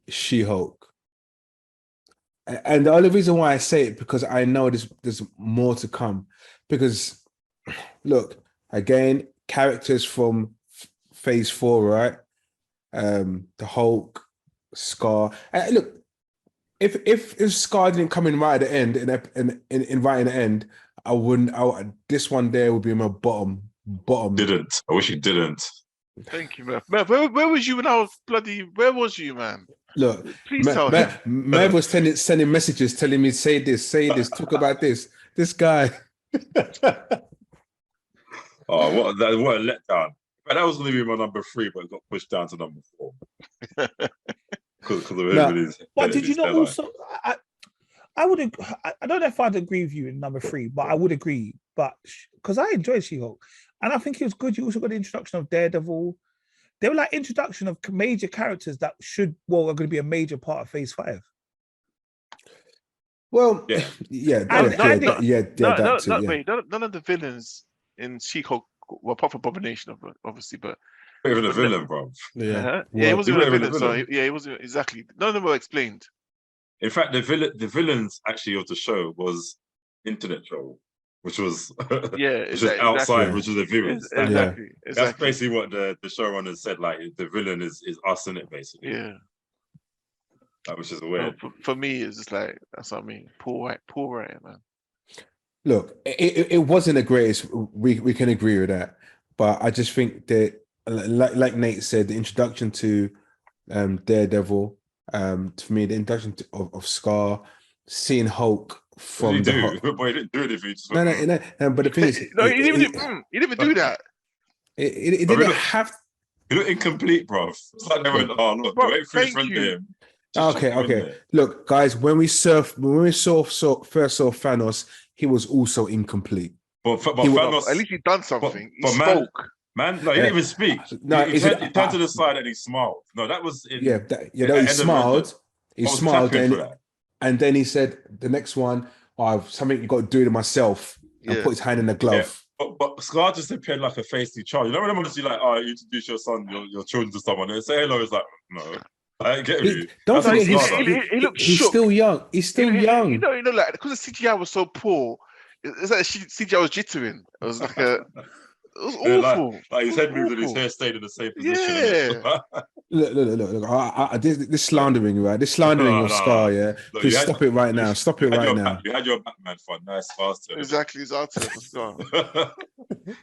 She-Hulk. And the only reason why I say it, because I know there's more to come. Because, look, again, characters from Phase 4, right? The Hulk, Scar. And look, if Scar didn't come in right at the end, in right in the end, I wouldn't. This one there would be my bottom. Didn't. I wish he didn't. Thank you, Merv. Merv, where was you when I was bloody? Where was you, man? Look, please tell him. Merv was sending messages telling me, say this, talk about this. This guy. Oh, what a letdown. But that was going to be my number 3, but it got pushed down to number 4. Because of everybody's. But did you not also? I would. I don't know if I'd agree with you in number 3, but I would agree. But because I enjoyed She-Hulk, and I think it was good. You also got the introduction of Daredevil. They were like introduction of major characters that are going to be a major part of Phase 5. Well, none of the villains in She-Hulk, well, apart from Abomination, obviously, but even a villain, bro. Yeah, he wasn't a villain. So he wasn't exactly. None of them were explained. In fact, the villains actually of the show was Internet Troll, which was outside, which is the viewers. Exactly. That's basically what the showrunners said. Like the villain is us in it, basically. Yeah. Which is weird. For me, it's just like that's what I mean. Poor writing, man. Look, it wasn't the greatest. We can agree with that, but I just think that, like Nate said, the introduction to Daredevil, to me, the introduction of Scar, seeing Hulk from the Hulk. But he didn't do anything. No. But the thing is, he didn't even do that. It didn't have. He looked incomplete, bro. It's like they went, "Oh look, wait for his friend to him." Okay. Look, guys, when we first saw Thanos, he was also incomplete. But Thanos, at least he done something. He spoke. Man, no, he didn't even speak. No, he turned to the side and he smiled. No, that was in. He smiled. He smiled, and then he said, "The next one, something you got to do to myself," and put his hand in the glove. Yeah. But Scar just appeared like a feisty child. You know when I'm honestly like, you introduce your son, your children to someone, and say hello. It's like, no. I get you. Don't forget, he looked shook. He's still young. He's still young. You know, like because the CGI was so poor, it's like CGI was jittering. It was like it was awful. Like his head moved and his hair stayed in the same position. Yeah. Look. This slandering, right? This slandering of Scar, yeah. Look, please stop it right now. Stop it right now. You had your Batman fun. Nice, faster. Exactly, his art for Scar.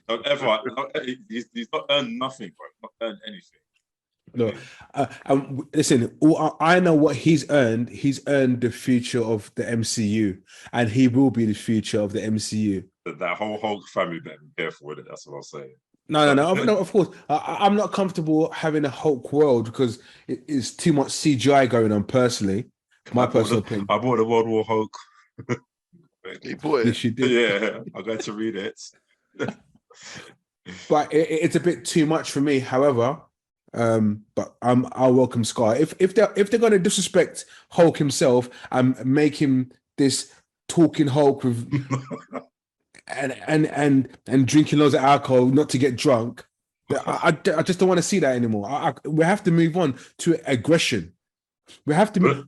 Don't ever. He's not earned nothing, bro. Not earned anything. Look, listen. I know what he's earned. He's earned the future of the MCU, and he will be the future of the MCU. That whole Hulk family, better be careful with it. That's what I'll say. No. Of course, I'm not comfortable having a Hulk world because it's too much CGI going on. Personally, my personal opinion. I bought the World War Hulk. You bought it. Yes, you did. Yeah, I'm going to read it. But it's a bit too much for me. However. But I'll welcome Scar. If they're going to disrespect Hulk himself and make him this talking Hulk with and drinking loads of alcohol not to get drunk, I just don't want to see that anymore. We have to move on to aggression. We have to move.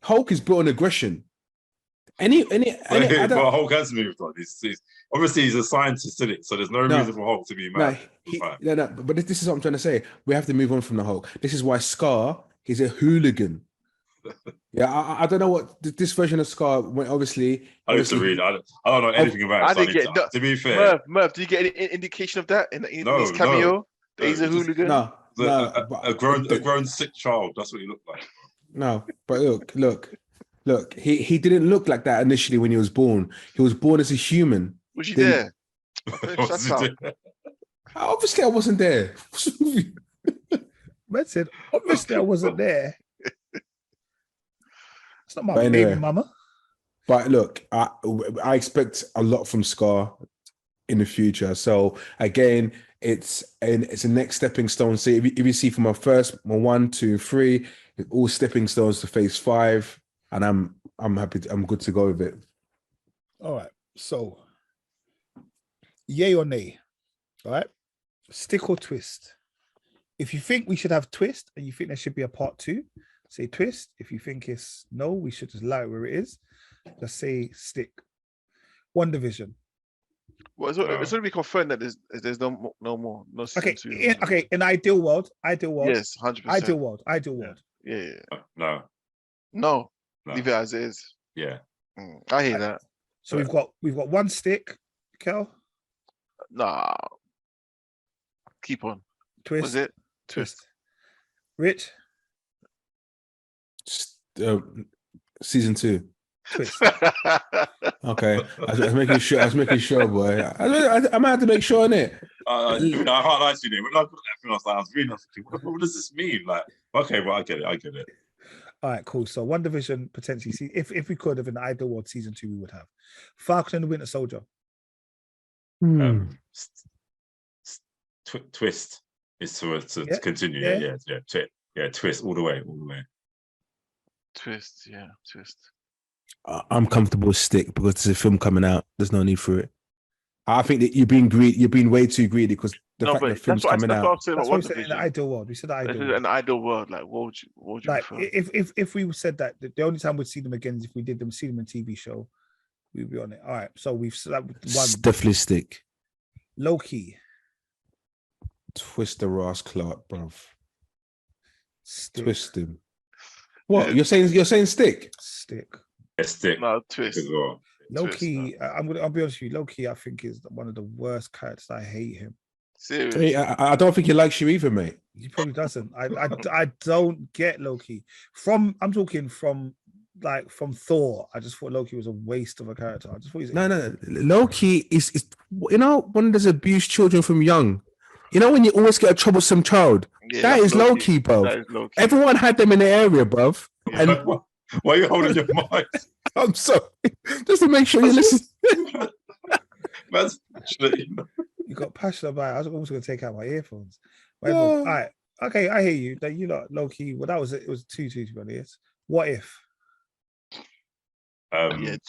Hulk is built on aggression. But Hulk has moved on. Obviously, he's a scientist, isn't it? So there's no reason for Hulk to be mad. But this is what I'm trying to say. We have to move on from the Hulk. This is why Scar is a hooligan. I don't know what this version of Scar. Obviously, I used to read. I don't know anything about it. To be fair, Merv, did you get any indication of that in his cameo? That he's a hooligan. A grown sick child. That's what he looked like. No, but look. He didn't look like that initially when he was born. He was born as a human. Was he there? Obviously, I wasn't there. Man said, obviously, I wasn't there. It's not my baby mama. But look, I expect a lot from Scar in the future. So again, it's a next stepping stone. So if you see from my 1, 2, 3, it's all stepping stones to Phase 5, and I'm happy. I'm good to go with it. All right. So, yay or nay? All right. Stick or twist? If you think we should have twist and you think there should be a part 2, say twist. If you think it's no, we should just allow it where it is. Just say stick. WandaVision. Well, it's going to be confirmed that there's no more. No Okay, season 2. In ideal world. Yes, 100%. Ideal world. Yeah. No. Leave it as it is. Yeah. I hear that. So we've got one stick, Kel. Nah. Keep on. Twist. Was it? Twist. Rich. Season 2. Twist. Okay, I was making sure, boy. I might have to make sure, innit? I can't lie to you. When I got that film, I was reading, what does this mean? Like, okay, well, I get it. All right, cool. So WandaVision potentially. See, if we could have in the ideal world season 2, we would have Falcon and the Winter Soldier. Twist is to continue. Yeah. Twist all the way. Twist. I'm comfortable with stick because there's a film coming out. There's no need for it. I think that you're being greedy. You're being way too greedy because the film's coming out. That's what we said in the ideal world. We said the ideal world. An ideal world. Like, what would you like prefer? if we said that the only time we'd see them again is if we see them in TV show, we'd be on it. All right. So we've said that one. Definitely stick. Low-key. Twist the Ross Clark, bruv. Stick. Twist him. What you're saying? Stick. Stick. A stick. No, twist. As well. Low-key. I'll be honest with you. Low-key, I think is one of the worst characters. I hate him. Serious. Hey, I don't think he likes you either, mate. He probably doesn't. I don't get Loki. I'm talking from Thor. I just thought Loki was a waste of a character. I just thought no. Loki is when there's abused children from young. When you always get a troublesome child. Yeah, that is Loki, bro. Everyone had them in the area, bruv. And why are you holding your mic? I'm sorry. Just to make sure you listen. That's actually, you got passionate about it. I was almost going to take out my earphones. All right. Okay, I hear you. That you lot low key. Well, it was 2-2 to be honest. What if?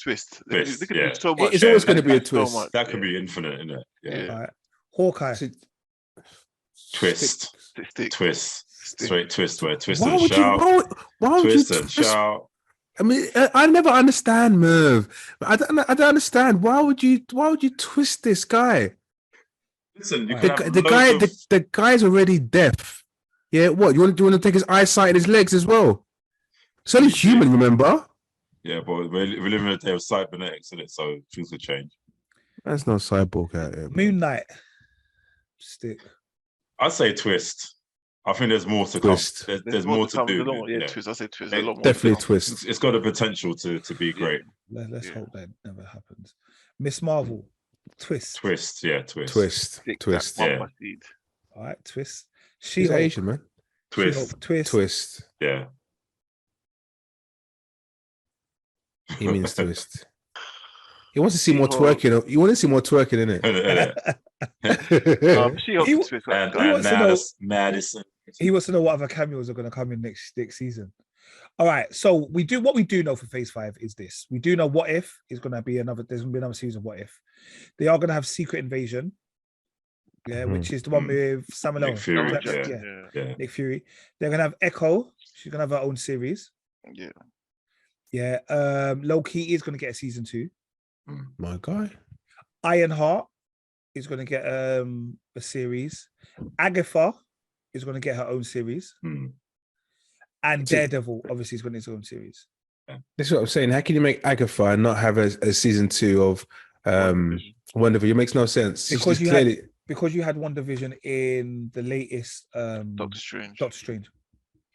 Twist. So much. It's always going to be a twist. So that could be infinite, isn't it? Yeah. All right. Hawkeye. Twist. Stick. Twist. Straight twist. Where twist why and would shout. Why would twist you and shout. I mean, I never understand, Merv. I don't understand. Why would you twist this guy? Listen, the guy's already deaf. Yeah, what? Do you want to take his eyesight and his legs as well? It's only human, remember? Yeah, but we live in a day of cybernetics, isn't it? So things will change. That's no cyborg out here. Moon Knight. Stick. I'd say twist. I think there's more to twist. Come. There's more to do. Twist. I say twist. Definitely twist. It's got the potential to be great. Let's hope that never happens. Miss Marvel. Twist. Twist. Yeah, twist. Twist. Twist. Yeah. All right, twist. She's Asian, man. Twist. Twist. Yeah. He means twist. He wants to see more twerking. You want to see more twerking, innit? Madison. He wants to know what other cameos are going to come in next season. All right, so what we do know for Phase 5 is this: we do know What If is going to be another. There's going to be another season of What If. They are going to have Secret Invasion, which is the one with Samuel Nick Fury. Nick Fury. They're going to have Echo. She's going to have her own series. Yeah. Low-key is going to get a season 2. My guy. Ironheart is going to get a series. Agatha is going to get her own series. And Daredevil obviously is going to get his own series. This is what I'm saying. How can you make Agatha and not have a season 2 of WandaVision? It makes no sense. Because you had WandaVision in the latest Doctor Strange.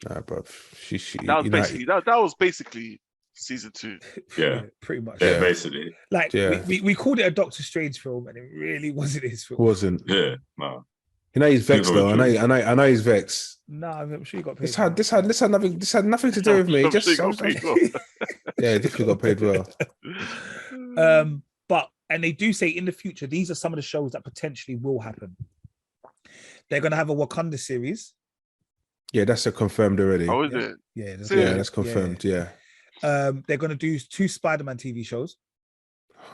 Nah, bro. That was basically season 2. Yeah, pretty much. Yeah, basically. Like we called it a Doctor Strange film, and it really wasn't his film. Wasn't. Yeah, no. He's vexed though. I know he's vexed. No, I'm sure he got paid. This had nothing to do with me. Yeah, he definitely got paid well. And they do say in the future, these are some of the shows that potentially will happen. They're gonna have a Wakanda series. Yeah, that's confirmed already. Oh, is it? Yeah, that's confirmed. Yeah. They're gonna do 2 Spider-Man TV shows.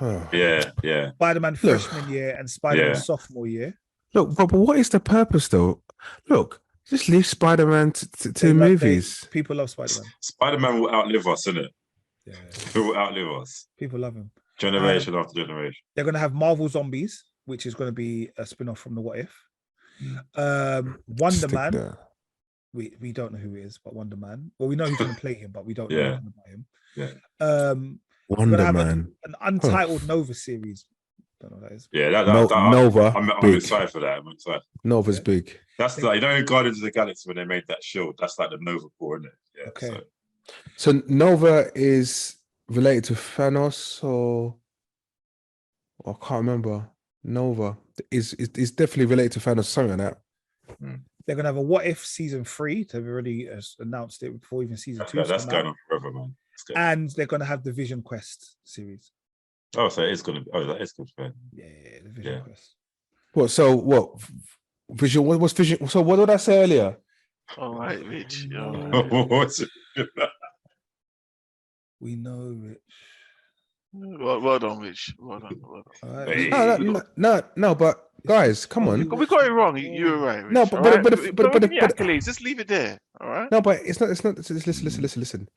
Yeah. Spider-Man freshman year and Spider-Man sophomore year. Look, but what is the purpose though? Look, Just leave Spider-Man to movies. People love Spider-Man. Spider-Man will outlive us, innit? Yeah. He will outlive us. People love him. Generation after generation. They're going to have Marvel Zombies, which is going to be a spin-off from the What If. Wonder Man. We don't know who he is, but Wonder Man. Well, we know who's going to play him, but we don't know anything about him. Yeah. Wonder Man. An untitled Nova series. Don't know what that is. Yeah, Nova. I'm excited for that. I'm excited. Nova's big. That's like, you know, in Guardians of the Galaxy when they made that shield. That's like the Nova core, isn't it? Yeah. Okay. So Nova is related to Thanos, or I can't remember. Nova is definitely related to Thanos. Something like that. They're gonna have a What If season 3. They've already announced it before even season 2. That's going on forever, man. And they're gonna have the Vision Quest series. Oh, so it's gonna be. Oh, that is good. Yeah, the Vision Quest. What? So what? Vision. What's Vision? So what did I say earlier? All right, Rich. What's it? We know, Rich. Well done, Rich. Well done. Right. No, but guys, come on. We got it wrong. You were right, Rich. No, but accolades. Just leave it there. All right. No, but it's not. Listen.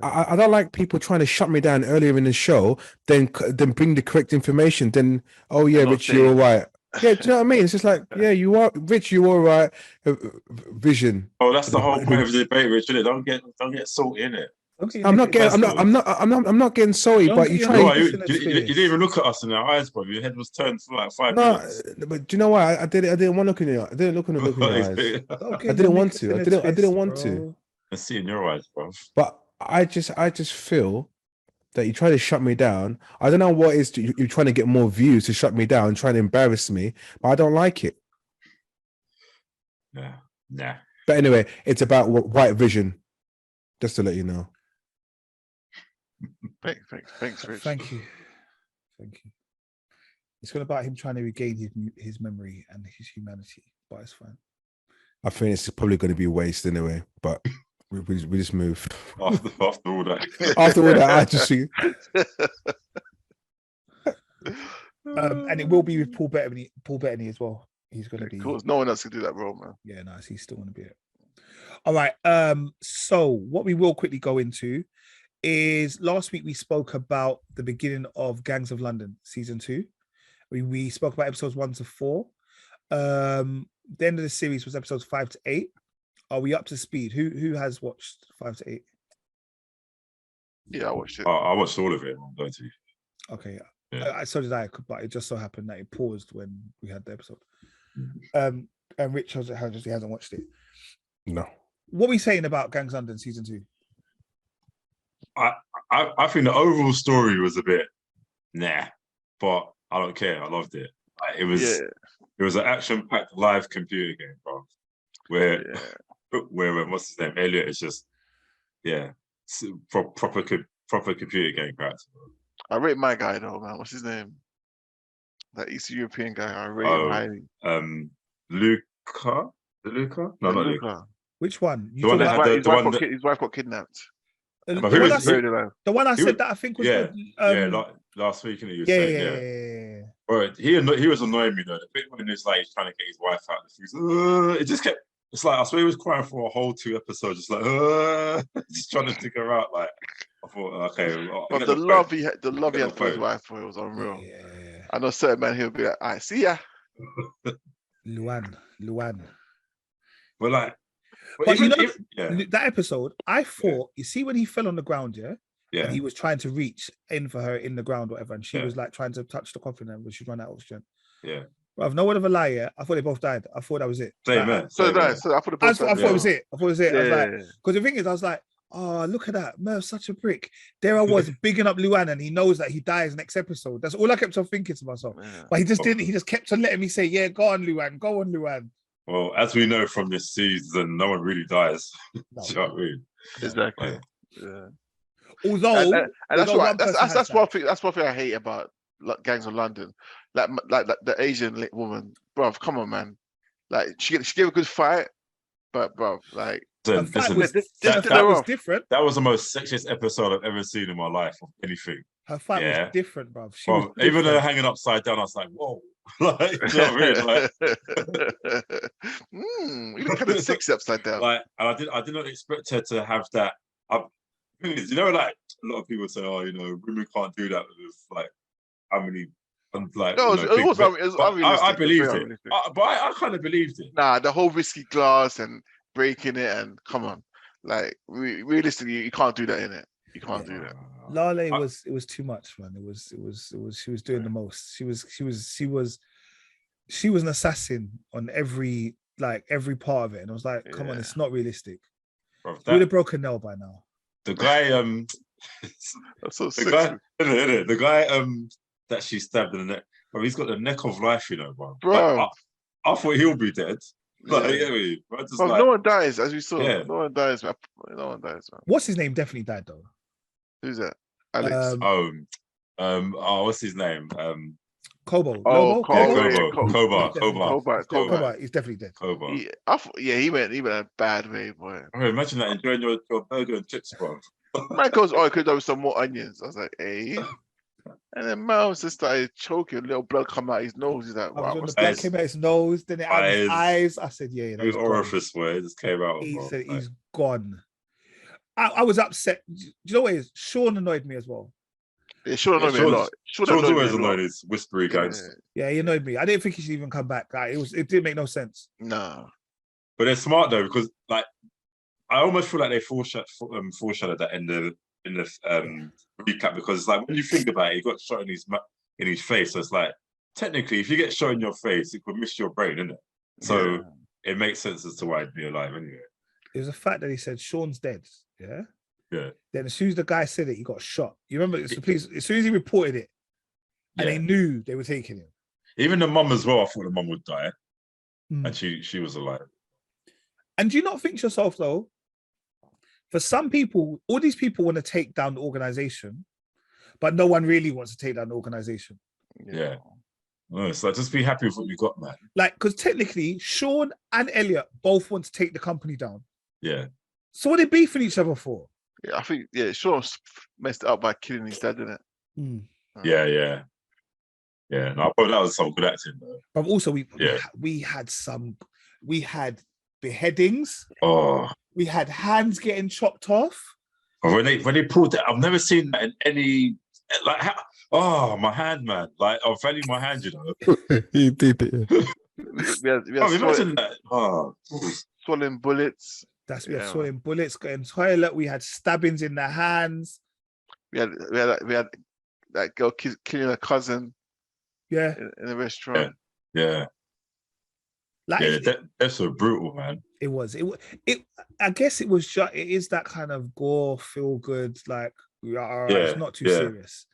I don't like people trying to shut me down earlier in the show, then bring the correct information. Then, oh yeah, Rich, you're all right. Yeah, do you know what I mean? It's just like, yeah, you are Rich, you're all right. Vision. Oh, that's the whole point of the debate, Rich. Isn't it? Don't get salty in it. I'm not getting salty, but you try. You didn't even look at us in our eyes, bro. Your head was turned for like 5 minutes. But do you know why? I didn't want to look in your. I didn't look in your eyes. I didn't want to. I didn't want to. I see in your eyes, bro. But I just feel that you try to shut me down. I don't know what it is you're trying to get more views to shut me down, trying to embarrass me, but I don't like it. Nah. But anyway, it's about White Vision. Just to let you know. Thanks, Rich. Thank you. It's all about him trying to regain his memory and his humanity, but it's fine. I think it's probably going to be a waste anyway, but we just move. After all that. After all that, I just see. And it will be with Paul Bettany as well. He's going to be. Of course, no one else can do that role, man. Yeah, nice. He's still going to be it. All right. So what we will quickly go into is last week we spoke about the beginning of Gangs of London season 2. We spoke about episodes 1 to 4. The end of the series was episodes 5 to 8. Are we up to speed? Who has watched 5 to 8? Yeah, I watched it. I watched all of it. I'm going to. Okay. Yeah. So did I, but it just so happened that it paused when we had the episode. And Rich he hasn't watched it. No. What are we saying about Gangs of London season 2? I think the overall story was a bit but I don't care. I loved it. It was an action-packed live computer game, bro. Where what's his name? Elliot is just proper computer game character. I rate my guy though, man. What's his name? That East European guy. I rate him highly. Luca? The Luca? No, not Luca. Which one? The one that had his wife got kidnapped. The one I said that I think was last week, and he was saying, Bro, he was annoying me though. The bit when it's like he's trying to get his wife out of the freezer, it just kept. It's like I swear he was crying for a whole 2 episodes, just like just trying to dig her out. Like I thought, okay, but the love he had for his wife, it was unreal. Yeah. I know certain man he'll be like, "I see ya." Luan. But like. But that episode, I thought, you see when he fell on the ground, and he was trying to reach in for her in the ground, whatever, and she was like trying to touch the coffin, and she ran out of oxygen. Yeah. But I've no word of a lie. I thought they both died. I thought that was it. Same, man. So I thought it was it. I was like, because the thing is, I was like, oh, look at that, Merv's such a prick. There I was bigging up Luan, and he knows that he dies next episode. That's all I kept on thinking to myself. Yeah. But he just didn't. He just kept on letting me say, "Yeah, go on, Luan." Well, as we know from this season, no one really dies. No. Do you know what I mean? Exactly. Yeah. Although, that's one thing I hate about Gangs of London. Like the Asian woman, bro. Come on, man. Like she gave a good fight, but bro, like that was different. That was the most sexiest episode I've ever seen in my life of anything. Her fight was different, bro. Even though hanging upside down, I was like, whoa. Like, you know what I mean? Like, you look kind of sexy upside down. Like, and I did not expect her to have that. You know, like a lot of people say, oh, you know, women can't do that with like how many. Like, no, you know, it was unrealistic. I believed it. But I kind of believed it. Nah, the whole risky glass and breaking it, and come on, like realistically, you can't do that in it. You can't do that. Lale it was too much, man. It was she was doing the most. She was an assassin on every part of it. And I was like, come on, it's not realistic. Bro, She would have broken Nell by now. The guy That's so the guy that she stabbed in the neck, bro, he's got the neck of life, you know, bro. Like, I thought he'll be dead. Like, no one dies, as we saw. Yeah. No one dies, man. No one dies, man. What's his name? Definitely died though. Who's that? Alex. What's his name? Kobo. Oh, Koba. He's definitely dead. Koba. He went a bad way, boy. I mean, imagine that, enjoying your burger and chips, bro. Man goes, oh, I could have some more onions. I was like, hey. And then Miles just started choking, little blood come out his nose. He's like, wow. The blood came out his nose, then it out his eyes. I said, yeah. His orifice where it just came out. He said he's gone. I was upset. Do you know what it is? Sean annoyed me as well. Yeah, Sean annoyed me a lot. Sean's always annoyed his whispery gangster. Yeah, he annoyed me. I didn't think he should even come back. Like, it didn't make no sense. No. But they're smart though, because like I almost feel like they foreshadowed that in the recap, because it's like when you think about it, he got shot in his face. So it's like technically, if you get shot in your face, it could miss your brain, isn't it? So it makes sense as to why he'd be alive anyway. It was the fact that he said Sean's dead. Yeah. Yeah. Then as soon as the guy said it, he got shot. You remember? So please, as soon as he reported it, and they knew they were taking him. Even the mum as well. I thought the mum would die, and she was alive. And do you not think to yourself though? For some people, all these people want to take down the organization, but no one really wants to take down the organization. Yeah. No, it's like, just be happy with what you got, man. Like, because technically, Sean and Elliot both want to take the company down. Yeah. So what are they beefing each other for? Yeah, I think Sean messed it up by killing his dad, didn't it? Yeah. No, I thought that was some good acting though. But also we had beheadings. Oh. We had hands getting chopped off. When they pulled that, I've never seen that in any like my hand, man. Like I've valued my hand, you know. He did it. We had imagine that. Oh, swallowing bullets. We had swallowing bullets, going toilet. We had stabbings in the hands. We had that girl killing her cousin. Yeah, in a restaurant. Yeah. Like that's so brutal, man. It was. I guess it was just. It is that kind of gore, feel good. Like, it's not too serious.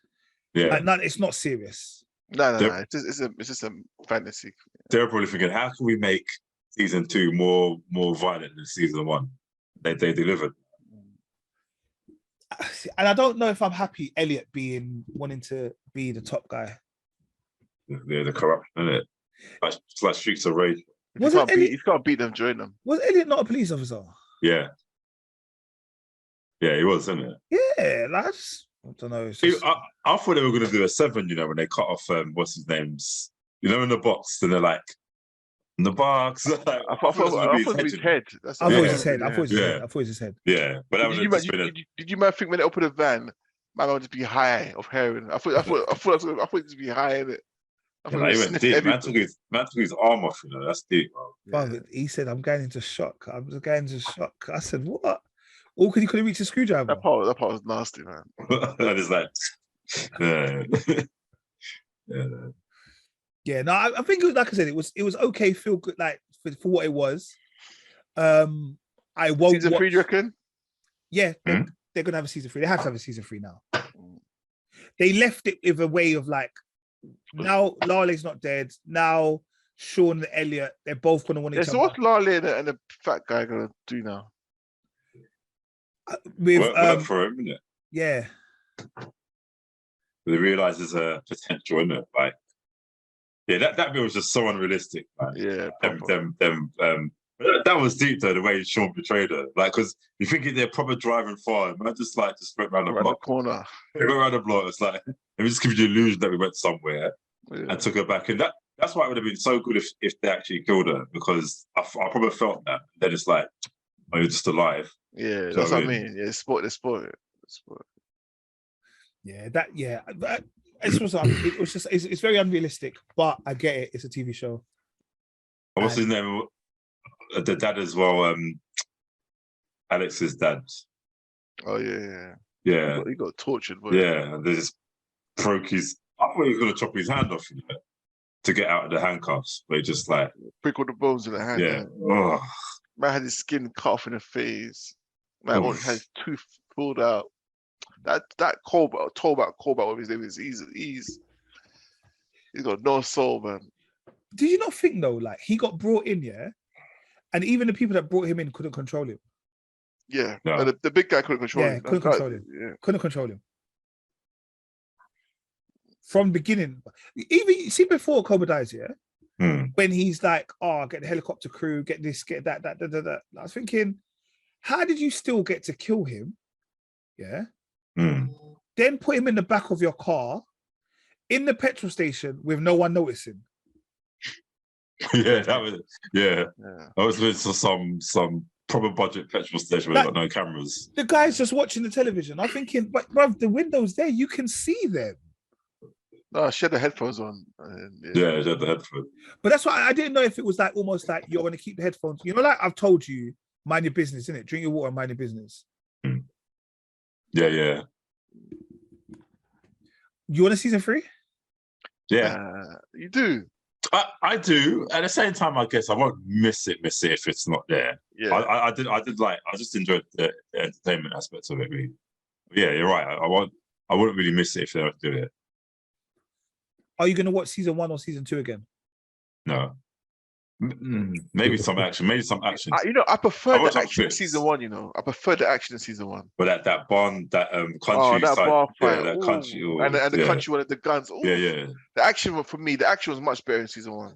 Yeah, like, it's not serious. No. It's just a fantasy. They're probably thinking, how can we make season 2 more violent than season 1? They delivered. And I don't know if I'm happy Elliot wanting to be the top guy. Yeah, the corruption, isn't it? Like Streets of Rage. He's got to beat them, join them. Was Elliot not a police officer? Yeah. Yeah, he was, isn't it? Yeah, like, I don't know. I thought they were going to do a 7, you know, when they cut off, what's his name's, you know, in the box, and they're like, in the box. I thought it was his head. I thought it was his head. I thought it was his head. Yeah, but that did you think when they opened the van, man would just be high of heroin? I thought it would just be high in it. He went deep. Man took his arm off, you know. That's deep, bro. Yeah. He said, I'm going into shock. I said, what? All because he couldn't reach a screwdriver. That part was nasty, man. That is like, yeah. No, I think it was, like I said, it was okay, feel good, like for what it was. I won't season 3, do you reckon? Yeah, they're gonna have a season 3. They have to have a season 3 now. They left it with a way of like, now Lale's not dead. Now Sean and Elliot, they're both gonna want each other. So what's Lale and the fat guy gonna do now? Work for him, isn't it? Yeah. They realise there's a potential, isn't it? Like, yeah, that bit was just so unrealistic. Like, yeah, that was deep though, the way Sean betrayed her. Like, because you think they're proper driving far, man, just went around the block. The corner. They went around the block. It's like, let me just give you the illusion that we went somewhere and took her back. And that That's why it would have been so good if they actually killed her, because I probably felt that. Then it's like, oh, you're just alive. Yeah, that's what I mean. Yeah, sport. Yeah, it was just it's very unrealistic, but I get it. It's a TV show. What's his name? The dad as well. Alex's dad. Oh yeah. He got tortured. Boy. Yeah, they just broke his. I thought he was gonna chop his hand off to get out of the handcuffs, but he just like prick the bones in the hand. Yeah. Oh. Man had his skin cut off in the face. Man had his tooth pulled out. That Callback with his name is he's got no soul, man. Did you not think though, like he got brought in, yeah, and even the people that brought him in couldn't control him? Yeah, no. The big guy couldn't control him. Couldn't control him. Yeah. Couldn't control him. From the beginning, even see before Cobra dies, when he's like, "Oh, get the helicopter crew, get this, get that." I was thinking, how did you still get to kill him? Yeah. Then put him in the back of your car, in the petrol station with no one noticing. Yeah, that was That was with some proper budget petrol station where they've got no cameras. The guy's just watching the television. I'm thinking, but bruv, the windows there, you can see them. No, she had the headphones on. Yeah, she had the headphones. But that's why I didn't know if it was like almost like you're going to keep the headphones. You know, like I've told you, mind your business, innit? Drink your water, mind your business. Yeah. You want a season 3? Yeah. You do. I do. At the same time, I guess I won't miss it if it's not there. Yeah. I just enjoyed the entertainment aspects of it, really. Yeah, you're right. I wouldn't really miss it if they don't do it. Are you going to watch season 1 or season 2 again? No. Maybe some action. I prefer the action in season 1. I prefer the action in season 1. But that country, that bar fight, that country, and the country wanted the guns. Ooh. Yeah. The action for me, was much better in season 1.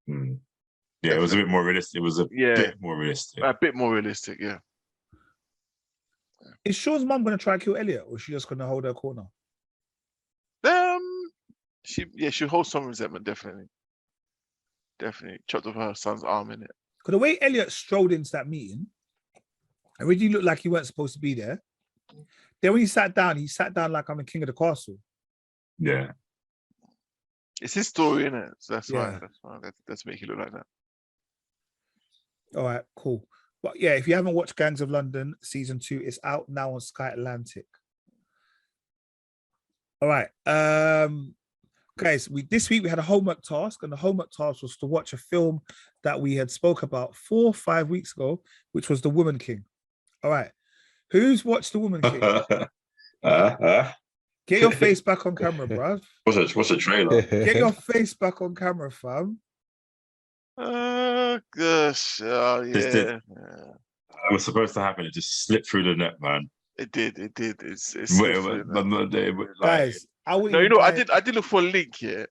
Yeah, definitely. It was a bit more realistic. It was a bit more realistic. A bit more realistic, yeah. Is Sean's mum going to try and kill Elliot, or is she just going to hold her corner? She'll hold some resentment, definitely. Definitely chopped off her son's arm in it. Because the way Elliot strolled into that meeting, it really looked like he weren't supposed to be there. Then when he sat down like I'm the king of the castle. Yeah. It's his story, innit? So that's why. That's make it look like that. All right, cool. But yeah, if you haven't watched Gangs of London season 2, it's out now on SkyAtlantic. All right. Guys, this week we had a homework task, and the homework task was to watch a film that we had spoke about 4 or 5 weeks ago, which was The Woman King. All right. Who's watched The Woman King? Get your face back on camera, bruv. What's a trailer? Get your face back on camera, fam. Oh, gosh. Oh, yeah. It was supposed to happen. It just slipped through the net, man. It did. It's guys, I did look for a link here,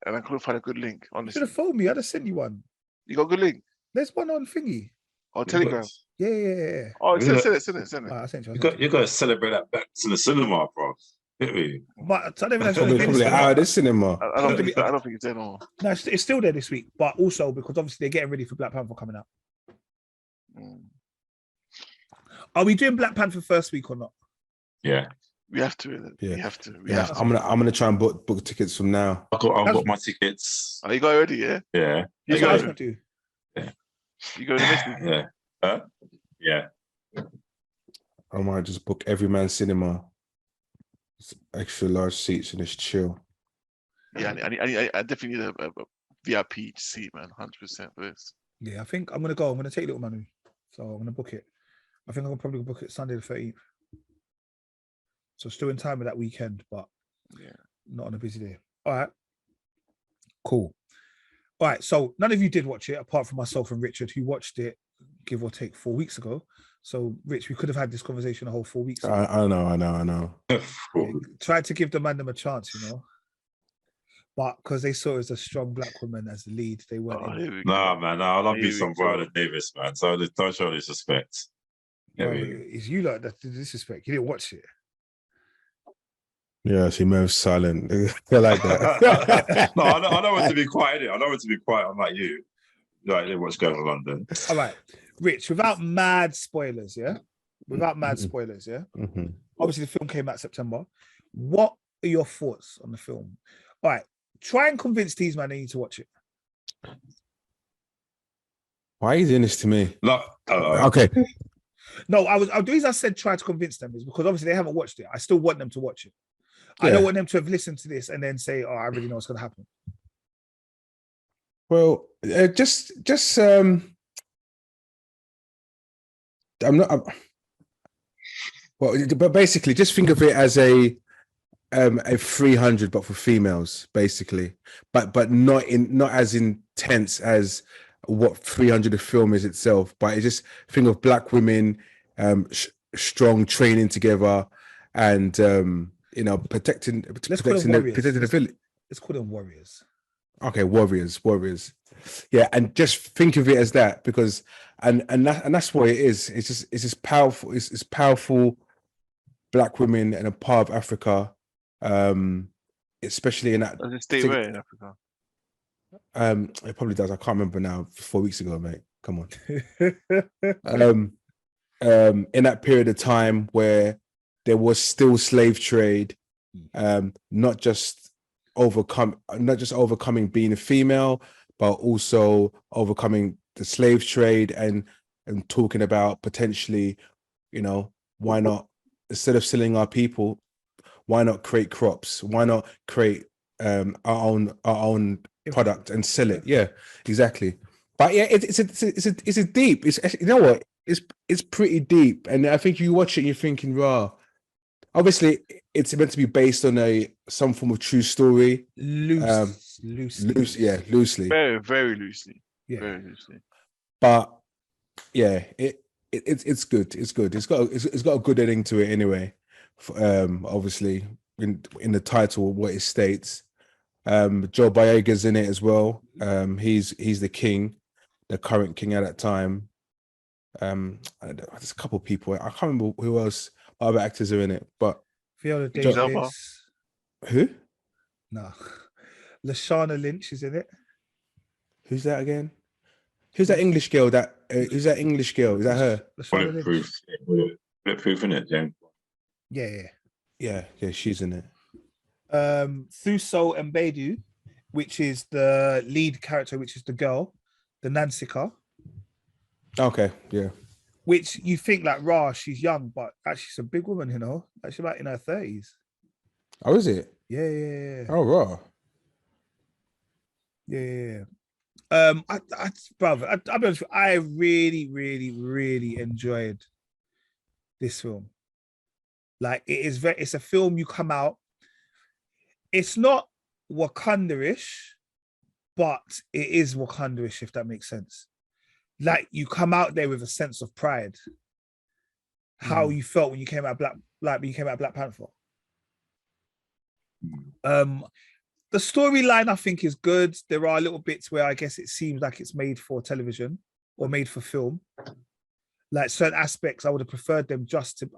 and I couldn't find a good link. Honestly, should have phoned me. I'd have sent you one. You got a good link? There's one on thingy. On Telegram. Yeah. Oh, send it. I sent you. You got to celebrate that back to the cinema, bro. Hit me. But I don't even probably out of the cinema. I don't think it's there no more. No, it's still there this week, but also because obviously they're getting ready for Black Panther coming out. Are we doing Black Panther first week or not? Yeah. We have to. Yeah. We have to. I'm gonna try and book tickets from now. I've got my tickets. Oh, you got already? Yeah. Yeah. You guys want to? Yeah. You going to miss me? Yeah. Yeah. I might just book Everyman Cinema. It's extra large seats and it's chill. Yeah, I definitely need a VIP seat, man. 100% for this. Yeah, I think I'm gonna go. I'm gonna take little money, so I'm gonna book it. I think I'm gonna probably book it Sunday the 13th. So still in time of that weekend, but not on a busy day. All right, cool. All right, so none of you did watch it apart from myself and Richard, who watched it, give or take 4 weeks ago. So, Rich, we could have had this conversation a whole 4 weeks ago. I know. Tried to give the man them a chance, but because they saw it as a strong black woman as the lead, they weren't. Nah, man, I love you some Viola Davis, man. So don't show disrespect. It's you like that disrespect. You didn't watch it. Yeah, she moves silent. I like that. No, I know when to be quiet. Innit? I know when to be quiet. I'm like you. Like what's going on in London. All right, Rich. Without mad spoilers, yeah. Without mad spoilers, yeah. Obviously, the film came out September. What are your thoughts on the film? All right, try and convince these man they need to watch it. Why are you doing this to me? No, Okay. No, the reason I said try to convince them is because obviously they haven't watched it. I still want them to watch it. I don't want them to have listened to this and then say, "Oh, I already know what's going to happen." Well, but basically, just think of it as a 300, but for females, basically, but not as intense as what 300 the film is itself. But it's just think of black women, strong, training together, and protecting the village. Let's call them warriors. Okay, warriors. Yeah, and just think of it as that, because and that's what it is. It's just powerful. It's powerful black women in a part of Africa, especially in that. Does it stay where in Africa? It probably does. I can't remember now. 4 weeks ago, mate. Come on. In that period of time where there was still slave trade, not just overcoming being a female, but also overcoming the slave trade and talking about potentially, why not, instead of selling our people, why not create crops? Why not create our own product and sell it? Yeah, exactly. But yeah, it's a deep. It's pretty deep, and I think you watch it and you're thinking, raw. Obviously, it's meant to be based on some form of true story. Loosely. Loosely. Very, very loosely. Yeah. Very loosely. But yeah, it's good. It's good. It's got a good ending to it anyway. Obviously, in the title, what it states. Joe Boyega's in it as well. He's the king, the current king at that time. There's a couple of people. I can't remember who else. Other actors are in it, but Viola Davis. Who? No, Lashana Lynch is in it. Who's that again? Who's that English girl? Who's that English girl? Is that her? Bulletproof, isn't it, James? Yeah. She's in it. Thuso Mbedu, which is the lead character, which is the girl, the Nansika. Okay, yeah. Which you think like, rah, she's young, but actually she's a big woman, Actually about in her 30s. Oh, is it? Yeah. Oh, raw. Yeah. I'll be honest with you, I really, really, really enjoyed this film. Like it's a film you come out. It's not Wakanda-ish, but it is Wakanda-ish, if that makes sense. Like you come out there with a sense of pride. How you felt when you came out Black Panther. The storyline I think is good. There are little bits where I guess it seems like it's made for television or made for film. Like certain aspects, I would have preferred them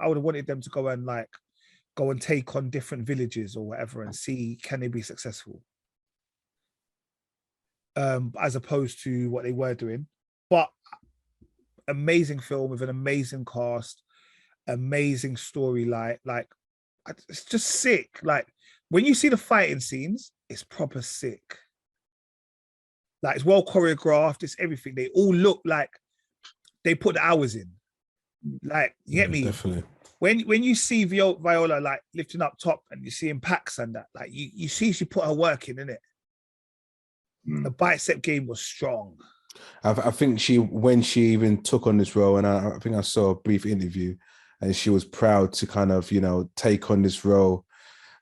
I would have wanted them to go and take on different villages or whatever and see can they be successful. As opposed to what they were doing. But amazing film with an amazing cast, amazing storyline. Like it's just sick. Like when you see the fighting scenes, it's proper sick. Like it's well choreographed. It's everything. They all look like they put the hours in. Like you get me? Definitely. When you see Viola like lifting up top and you see impacts and that, like you see she put her work in it. The bicep game was strong. I think when she even took on this role, and I think I saw a brief interview, and she was proud to kind of take on this role,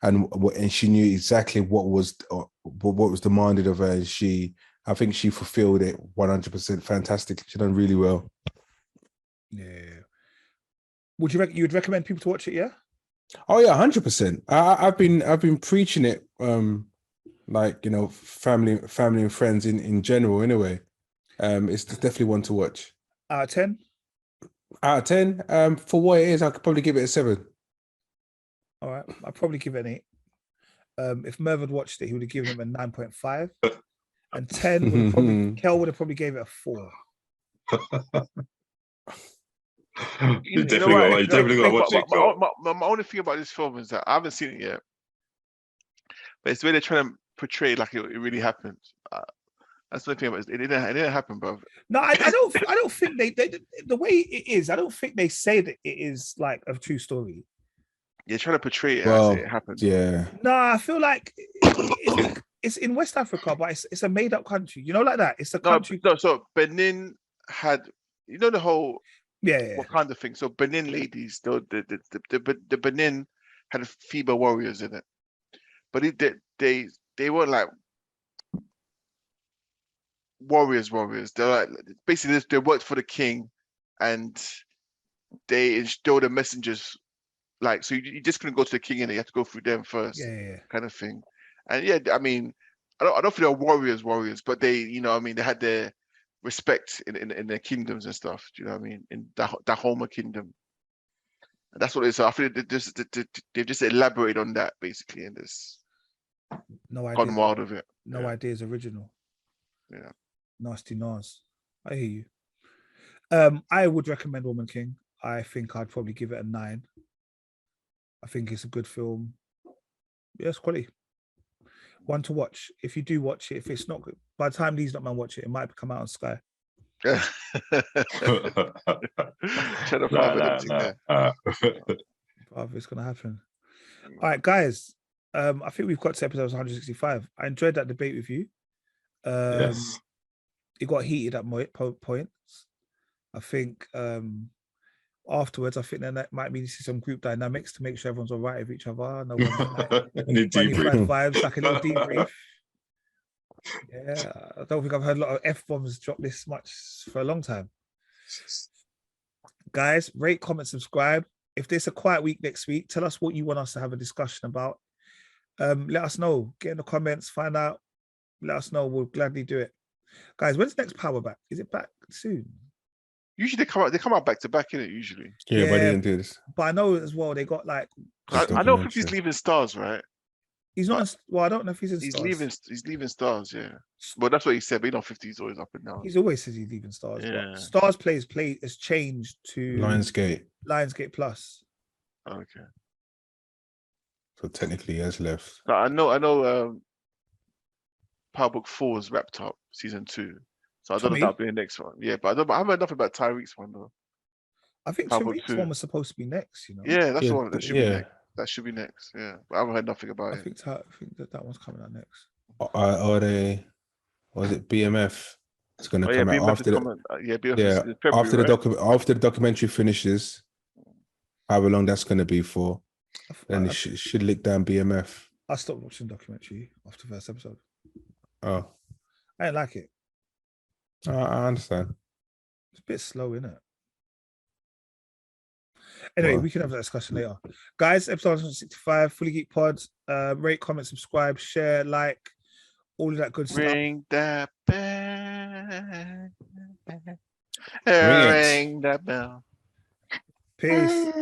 and she knew exactly what was demanded of her. And I think she fulfilled it 100%. Fantastic. She done really well. Yeah. You'd recommend people to watch it? Yeah. Oh yeah, 100%. I've been preaching it. Family and friends in general. Anyway. It's definitely one to watch. Out of 10? Out of 10, for what it is, I could probably give it a 7. All right, I'd probably give it an 8. If Merv had watched it, he would have given him a 9.5. And 10 would have probably Kel would have probably gave it a 4. You definitely got to watch it. My only thing about this film is that I haven't seen it yet, but it's the way they're trying to portray like it really happened. That's the thing about it. It didn't happen, bro. No, I don't think they the way it is. I don't think they say that it is like a true story. You're trying to portray it as it happened. Yeah. No, I feel like it's in West Africa, but it's a made up country. You know, like that. It's a country. No, so Benin had, the whole what kind of thing. So Benin ladies, the Benin had female warriors in it, but they weren't like warriors. They're like basically they worked for the king, and they instilled the messengers. Like, so you just couldn't go to the king and you have to go through them first, kind of thing. And I mean, I don't think they're warriors, but they, they had their respect in their kingdoms and stuff. Do you know what I mean? In the Homer kingdom, and that's what it is. So I feel they've just elaborated on that basically in this. No idea. Gone wild of it. No idea is original. Yeah. Nasty Nas. I hear you. I would recommend Woman King. I think I'd probably give it a 9. I think it's a good film. Yes, quality. One to watch. If you do watch it, if it's not good, by the time these not man watch it, it might come out on Sky. It's gonna happen. All right, guys. I think we've got to episode 165. I enjoyed that debate with you. Yes. It got heated at points. I think afterwards, I think there might be some group dynamics to make sure everyone's all right with each other. No one's like vibes, like a little debrief. Yeah, I don't think I've heard a lot of F-bombs drop this much for a long time. Guys, rate, comment, subscribe. If there's a quiet week next week, tell us what you want us to have a discussion about. Let us know. Get in the comments, find out. Let us know. We'll gladly do it. Guys, when's the next Power back? Is it back soon? Usually they come out back to back, innit? Usually. Yeah, but they didn't do this. But I know as well they got like. I know 50's leaving Stars, right? He's not. Well, I don't know if he's in Stars. He's leaving Stars, yeah. But that's what he said. But 50's always up and down. He's always says he's leaving Stars. Yeah. But Stars play has changed to Lionsgate Plus. Okay. So technically, he has left. I know. Power Book 4 is wrapped up, season 2. So I don't know if that'll be the next one. Yeah, but I haven't heard nothing about Tariq's one though. I think Tariq's one was supposed to be next. Yeah, that's the one that should be next. That should be next. Yeah, but I haven't heard nothing about it. I think that one's coming out next. Are they? Was it BMF? It's going to come out after after the documentary finishes. However long that's going to be for, then it should lick down BMF. I stopped watching the documentary after the first episode. Oh, I didn't like it. I understand. It's a bit slow, isn't it? Anyway, we can have that discussion later. Guys, episode 165, Fully Geek Pod. Rate, comment, subscribe, share, like, all of that good stuff. Ring that bell. Ring that bell. Peace.